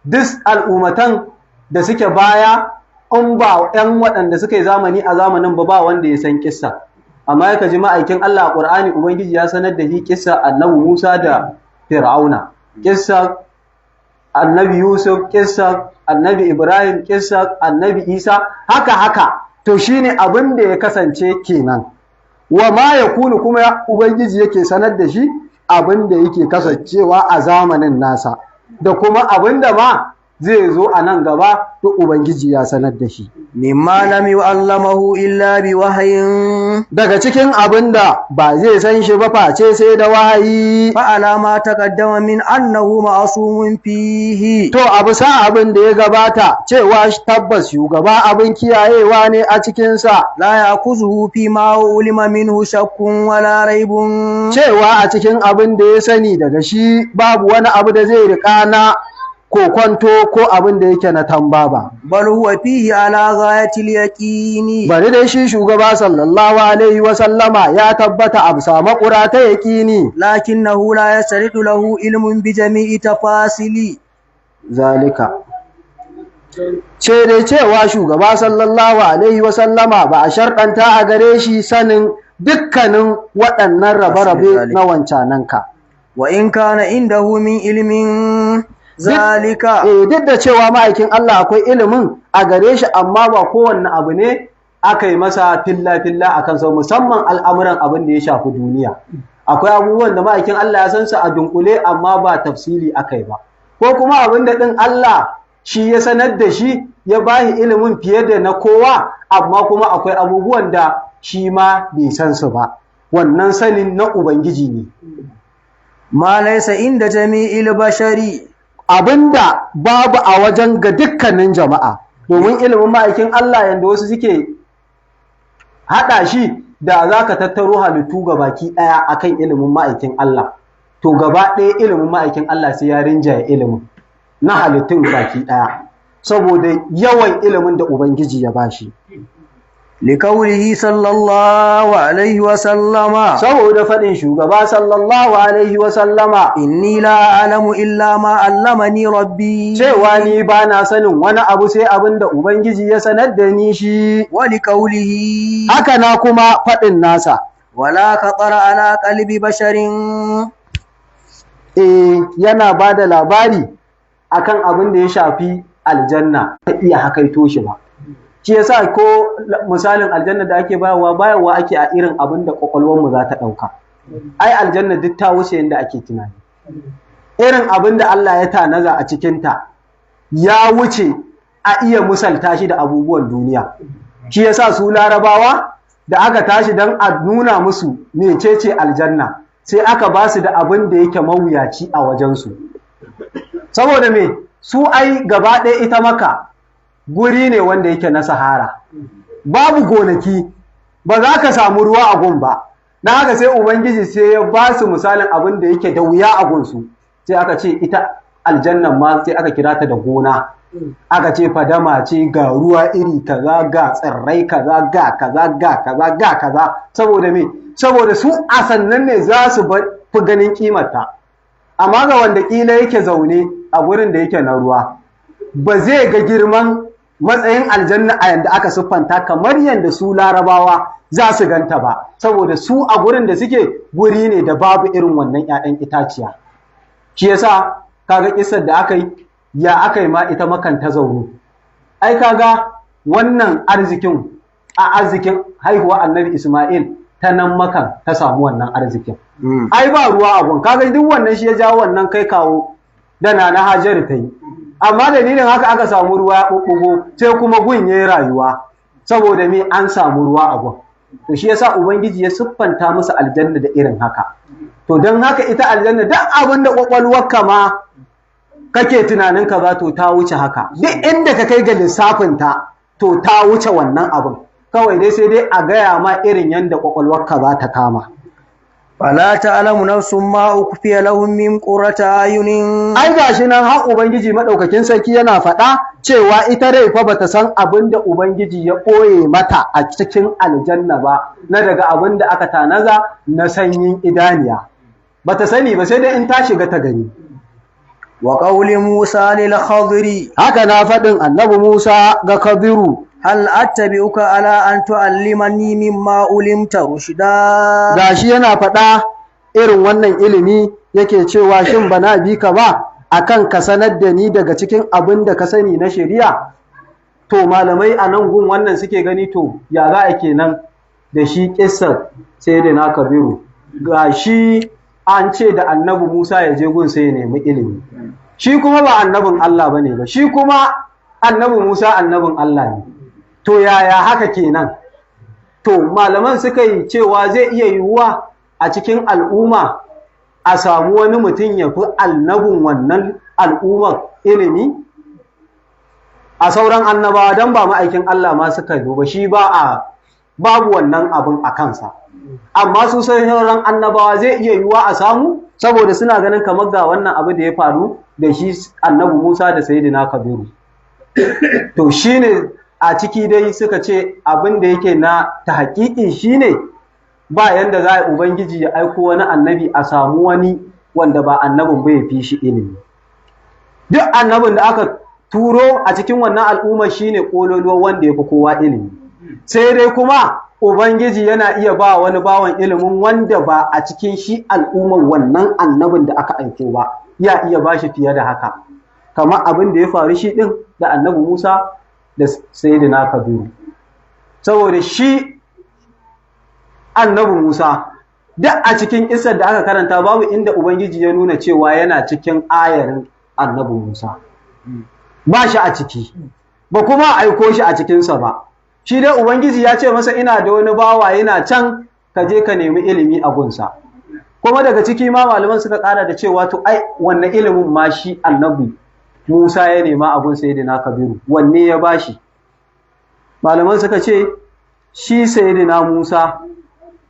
duk al'ummatan da suke baya in ba ‘yan waɗanda suka yi zamani a zamanin ba wanda ya san kissa. Amma ya ji ma'aikin Allah a ƙur'ani Ubangiji ya sanar da shi kissa annabi Musa da Fir'auna, kissa annabi Yusuf, kissa annabi Ibrahim, kissa annabi Isa, haka. To shi ne abin da ya kasance kenan. Wa ma ya kunu kuma Ubangiji yake sanar da shi abin da yake kasancewa a zamanin nasa, da kuma abin da ma zai zo a nan gaba duk Ubangiji ya sanar da shi. مما لم يعلمه إلا بوحي Daga cikin abin da ba zai san shi ba face sai da wahayi. فعلى ما تقدم من أنه معصوم فيه To abu sa abin da ya gabata cewa tabbas shugaba abin kiyayewa ne a cikinsa, لا يأخذه فيما علم منه شك ولا ريب cewa a cikin abin da ya sani daga shi babu wani abu da zai riƙa na kokwanto ko abin da yake na tambaba. بل هو فيه على غاية اليقين Bari dai shi shugaba sallallahu alaihi wa sallama ya tabbata a bisa makura ta yaƙini. لكنه لا يشترط له علم بجميع تفاصيل Zalika. Ce dai cewa shugaba sallallahu alaihi wa sallama ba a sharɗanta a gare shi sanin dukkanin waɗannan rabe-rabe na wancananka. وإن كان عنده من علم ذلك Duk da cewa ma'aikin Allah akwai ilimin a gare shi amma ba kowanne abu ne aka yi masa filla-filla a kansa, musamman al'amuran abin da ya shafi duniya. Akwai abubuwan da ma'aikin Allah ya san su a dunkule amma ba tafsili aka yi ba. Ko kuma abin da ɗin Allah shi ya sanar da shi ya bayi ilimin fiye da na kowa, amma kuma akwai abubuwan da shi ma bai san su ba. Wannan sanin na Ubangiji ne. ما ليس عند جميع البشر Abinda babu a wajen ga dukkanin jama'a, domin ilimin ma'aikin Allah yadda wasu suke haɗa shi da za ka tattaro halittu ga baki ɗaya akan ilimin ma'aikin Allah, to gaba ɗaya ilimin ma'aikin Allah sai ya rinjaye ilimin na halittun baki ɗaya saboda yawan ilimin da Ubangiji ya bashi. لقوله صلى الله عليه وسلم Saboda faɗin shugaba sallallahu alaihi wasallama, إني لا أعلم إلا ما علمني ربي cewa ni ba na sanin wani abu sai abin da Ubangiji ya sanar da ni shi. ولقوله Haka na kuma faɗin nasa, ولا خطر على قلب بشر yana ba da labari akan abin da ya shafi aljanna, ta iya hakaito shi ba. Shi yasa ko misalin aljanna da ake bayarwa ake a irin abin da kwakwalwarmu za ta ɗauka. Ai aljanna duk ta wuce yadda ake tunani. Irin abin da Allah ya tanaza a cikinta ya wuce a iya misalta shi da abubuwan duniya. Shi yasa su larabawa da aka tashi don a nuna musu mecece aljanna, sai aka ba su da abin da yake mawuyaci a wajensu. Saboda me su ai gaba ɗaya ita Maka guri ne wanda yake na sahara, babu gonaki, ba za ka samu ruwa a gun ba. Na haka sai Ubangiji sai ya ba su misalin abin da yake da wuya a gunsu, sai aka ce ita aljannan ma sai aka kira ta da gona, aka ce fadama ce ga ruwa iri kaza, ga tsirrai kaza, ga kaza, ga kaza, ga kaza. Saboda me? Saboda su a sannan ne za su fi ganin kimarta. Amma ga wanda kila yake zaune a gurin da yake na ruwa, ba zai ga girman matsayin aljanna a yanda aka siffanta kamar yanda su larabawa za su ganta ba, saboda su a gurin da suke guri ne da babu irin wannan 'ya'yan itaciya. Shi yasa kaga kissar da aka yi, ya aka yi ma ita Makan ta zaune. Ai kaga wannan arzikin haihuwa Annabi Isma'il ta nan makan ta samu wannan arzikin. Ai ba ruwa a gun, kaga duk wannan shi ya jawo wannan kai kawo da Nana Hajar ta yi. Amma dalilin haka aka samu ruwa ya ɓuɓɓugo sai kuma gun ya yi rayuwa, saboda me an samu ruwa a gun. To shi yasa Ubangiji ya siffanta musu aljanna da irin haka. To don haka ita aljanna duk abin da ƙwaƙwalwarka ma kake tunanin ka za to ta wuce haka. Duk inda ka kai ga lissafinta to ta wuce wannan abin. Kawai dai sai dai a gaya ma irin yadda ƙwaƙwalwarka za ta kama. Fala ta'lamu nafsun ma ukfiya lahum min qurrati ayunin. Ai gashi nan har Ubangiji madaukakin sarki yana faɗa cewa ita rai fa bata san abin da Ubangiji ya ɓoye mata a cikin aljanna ba, na daga abin da aka tanaza na sanyin idaniya. Bata sani ba sai dai in ta shiga ta gani. Wa qawli Musa lil Khadiri. Haka na faɗin Annabi Musa ga Khadiru. Hal attabi'uka ala an tu'allimani mimma ulimta rushda. Gashi yana faɗa irin wannan ilimi yake cewa shin bana bi ka ba akan ka sanar da ni daga cikin abin da ka sani na shari'a. To malamai a nan gun wannan suke gani to ya za a kenan da shi kissar sayyidina Kabiru. Gashi an ce da Annabi Musa ya je gun sai ya nemi ilimi. Shi kuma ba annabin Allah bane ba, shi kuma Annabi Musa annabin Allah ne. To yaya haka kenan? To malaman suka yi cewa zai iya yiwuwa a cikin al'umma a samu wani mutum ya fi annabin wannan al'ummar ilimi? A sauran annabawa don ba ma'aikin Allah ma suka duba shi babu wannan abin a kansa. Amma su sauran annabawa zai iya yiwuwa a samu saboda suna ganin kamar ga wannan abu da ya faru da shi annabi Musa da Sayyidina Kabiru. To shine a ciki dai suka ce abin da yake na ta haƙiƙi shine ba yanda za a Ubangiji ya aiko wani annabi a samu wani wanda ba annabin ba ya fi shi ilimi. Duk annabin da aka turo a cikin wannan al'umma shine ƙololuwa wanda ya fi kowa ilimi. Sai dai kuma Ubangiji yana iya ba wani bawan ilimin wanda ba a cikin shi al'ummar wannan annabin da aka aiko ba, ya iya ba shi fiye da haka. Kamar abin da ya faru shi ɗin da annabi Musa da Sayyidina Kabiru. Saboda shi annabi Musa duk a cikin isar da aka karanta babu inda Ubangiji ya nuna cewa yana cikin ayarin annabi Musa. Ba shi a ciki, ba kuma aiko shi a cikinsa ba. Shi dai Ubangiji ya ce masa ina da wani bawa yana can ka je ka nemi ilimi a gunsa. Kuma daga ciki ma malaman suka ƙara da cewa to ai wannan ilimin ma shi annabi Musa ya nema abun Sayyidina Kabiru, wanne ya bashi? Malaman suka ce shi Sayyidina Musa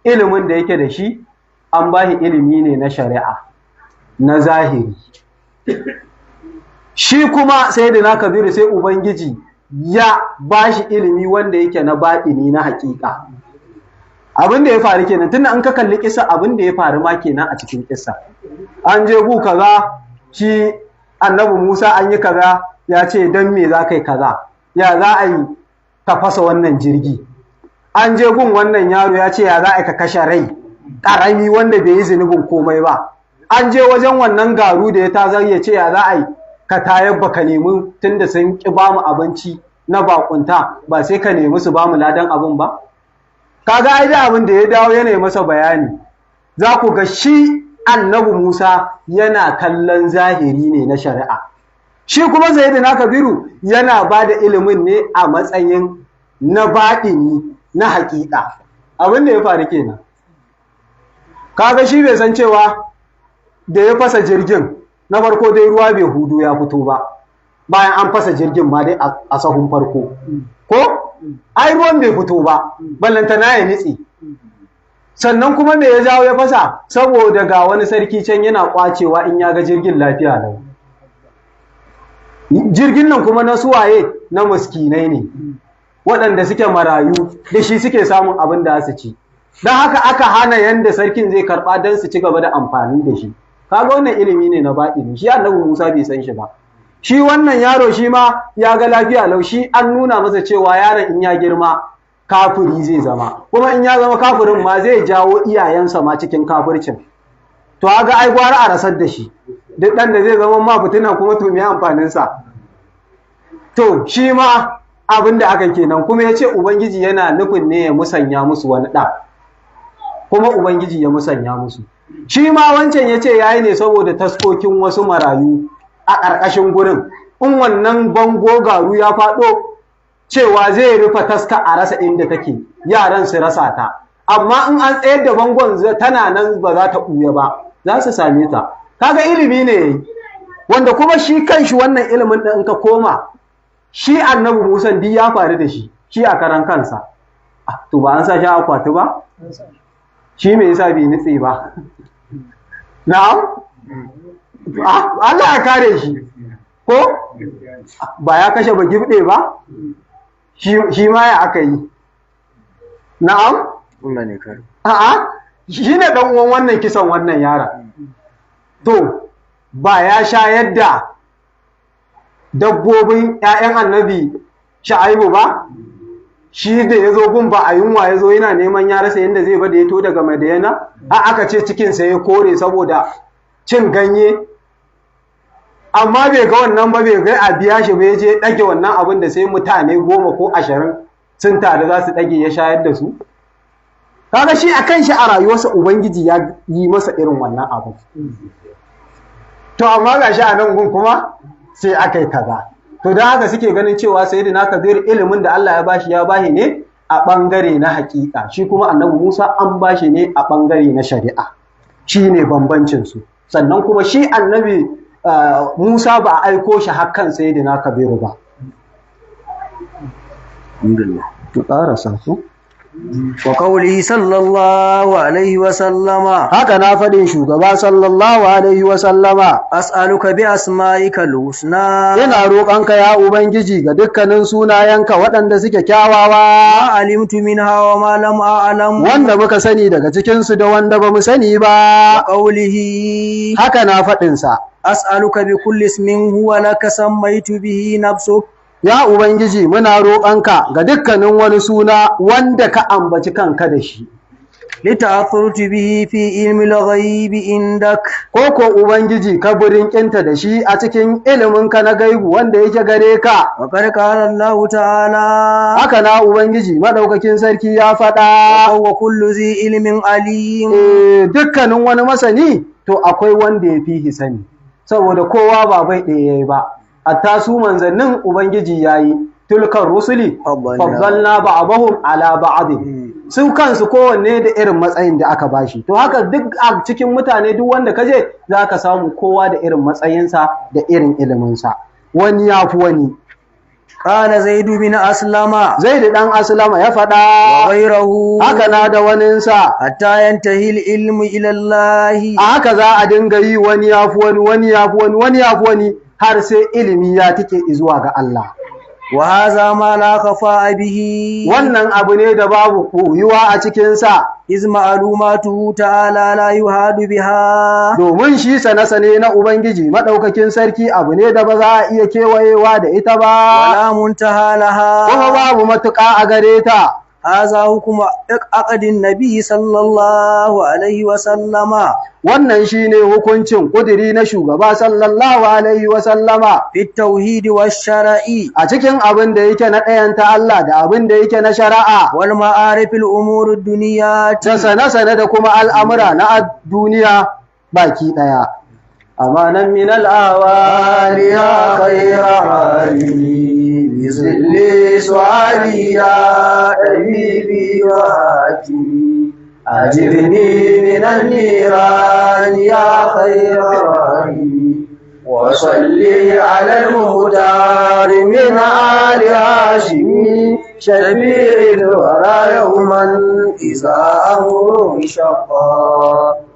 ilimin da yake da shi an bashi ilimi ne na shari'a, na zahiri. Shi kuma Sayyidina Kabiru sai Ubangiji ya bashi ilimi wanda yake na baɗini na haƙiƙa. Abin da ya faru kenan tunda an ka kalli kisa abin da ya faru ma kenan a cikin kisa. An je gu kaza shi annabi Musa an yi kaza ya ce don me za ka yi kaza, ya za a yi ka fasa wannan jirgi. An je gun wannan yaro ya ce ya za a yi ka kashe rai ƙarami wanda bai yi zunubin komai ba. An je wajen wannan garu da ya tazar ya ce ya za a yi ka tayar ba ka nemi tunda sun ƙi ba mu abinci na baƙunta ba sai ka nemi su ba mu ladan abin ba. Kaga ai da abin da ya dawo yana masa bayani. Za ku ga shi annabi Musa yana kallon zahiri ne na shari'a. Shi kuma Sayyidina Kabiru yana ba da ilimin ne a matsayin na baɗini na haƙiƙa. Abin da ya faru kenan. Kaga shi bai san cewa da ya fasa jirgin na farko dai ruwa bai hudu ya fito ba. Bayan an fasa jirgin ma dai a sahun farko. Ko? Ai ruwan bai fito ba, ballantana ya nitse. Sannan kuma me ya jawo ya fasa? Saboda ga wani sarki can yana kwacewa in ya ga jirgin lafiya lau. Jirgin nan kuma na suwaye na miskinai ne, waɗanda suke marayu da shi suke samun abin da su ci. Don haka aka hana yanda sarkin zai karɓa don su ci gaba da amfani da shi. Kaga wannan ilimi ne na baɗini, shi annabi Musa bai san shi ba. Shi wannan yaro shi ma ya ga lafiya lau, shi an nuna masa cewa yaron in ya girma kafiri zai zama, kuma in ya zama kafirin ma zai jawo iyayensa ma cikin kafircin. To ga ai gwara a rasar da shi, duk ɗan da zai zama ma fitina kuma to me amfaninsa. To shi ma abin da aka kenan, kuma ya ce Ubangiji yana nufin ne ya musanya musu wani ɗa. kuma ubangiji ya musanya musu. Shi ma wancan ya ce yayi ne saboda taskokin wasu marayu a ƙarƙashin gurin, in wannan bango garu ya faɗo cewa zai rufe taska a rasa inda take, yaran su rasa ta, amma in an tsayar da bangon tana nan ba za ta ɓuya ba, za su same ta. Kaga ilimi ne, wanda kuma shi kanshi wannan ilimin da in ka koma, shi annabi Musa duk ya faru da shi a karan kansa. To ba an sa shi a akwati ba? Shi me yasa bai nutse ba? Na'am? Allah ya kare shi. Ko? Ba ya kashe ba gibɗe ba? Shi ma ya aka yi. Na'am? Allah ne kare. A'a, shi ne ɗan uwan wannan kisan wannan yara. To, ba ya shayar da dabbobin ‘ya'yan annabi Sha'aibu ba? Shi da ya zo gun ba a yunwa ya zo yana neman ya rasa yadda zai bada ya to daga Madiyana? Aka ce cikinsa ya kore saboda cin ganye. Amma bai ga wannan ba, bai ga a biya shi ba, ya je ɗage wannan abin da sai mutane 10 ko 20 sun tare za su ɗage ya shayar da su. Kaga shi a kan shi a rayuwarsa Ubangiji ya yi masa irin wannan abu. To amma ga shi a nan gun kuma sai aka yi kaza. To da haka suke ganin cewa sayyidina Kabir ilimin da Allah ya bashi ne a ɓangare na haƙiƙa, shi kuma annabi Musa an bashi ne a ɓangare na shari'a. Shi ne bambancin su. Sannan kuma shi annabi Musa ba a aiko shi hakan sayyidina Kabiru ba. Alhamdulillah. To ƙarasa ku. Wa qawlihi sallallahu alaihi wa sallama, Haka na faɗin shugaba sallallahu alaihi wa sallama, as'aluka bi asma'ika al-husna, ina roƙonka ya Ubangiji ga dukkanin sunayenka waɗanda suke kyawawa, ma alimtu minha wa ma lam a'lam, wanda muka sani daga cikinsu da wanda ba mu sani ba. wa qawlihi, Haka na faɗinsa, as'aluka bi kulli ismin huwa laka sammaitu bihi nafsuk, ya Ubangiji muna roƙonka ga dukkanin wani suna wanda ka ambaci kanka da shi, lita'athurtu bihi fi ilmi al-ghaibi indak, ko Ubangiji ka burinƙinta da shi a cikin iliminka na gaibu wanda yake gare ka. wa qad qala Allah ta'ala, Haka na Ubangiji madaukakin sarki ya faɗa, wa kullu zi ilmin alim, dukkanin wani masani to akwai wanda ya fi sani, saboda kowa ba bai ɗaya yayi ba. Hatta su manzannin Ubangiji yayi tilkar rusuli faddalna ba'dahum ala ba'd, su kansu kowanne da irin matsayin da aka bashi. To haka duk a cikin mutane duk wanda kaje zaka samu kowa da irin matsayinsa da irin iliminsa, wani yafi wani. qala zaid bin aslama, Zaid dan Aslama ya faɗa, wa ghayruhu, haka na da waninsa, hatta yantahi al-ilmu ila Allah, a haka za a dinga yi wani yafi wani, wani yafi wani, wani yafi wani, har sai ilimi ya tike zuwa ga Allah. wa hadha ma la khafa bihi, Wannan abu ne da babu koyuwa a cikinsa, iz ma'lumatuhu ta'ala la yuhadu biha, domin shi sane-sane na Ubangiji maɗaukakin sarki abu ne da ba za a iya kewayewa da ita ba, wala muntaha laha, kuma babu matuƙa a gare ta. hadha hukmu aqdin nabi sallallahu alaihi wa sallama, Wannan shi ne hukuncin ƙudiri na shugaba sallallahu alaihi wa sallama fi tauhid wa shar'i, a cikin abin da yake na ɗayanta Allah da abin da yake na shari'a, wal ma'arif al umur ad duniyat, ta sane-sane da kuma al'amura na duniya baki ɗaya. Amanan min al'awali ya khaira hali, bizilli su'ali ya ɗabibi wa hakimi, ajirni min al-niran ya khaira hali, wa salli ala al-muhdar min ali hashimi, shafi'il wara yawman iza amru shaqqa.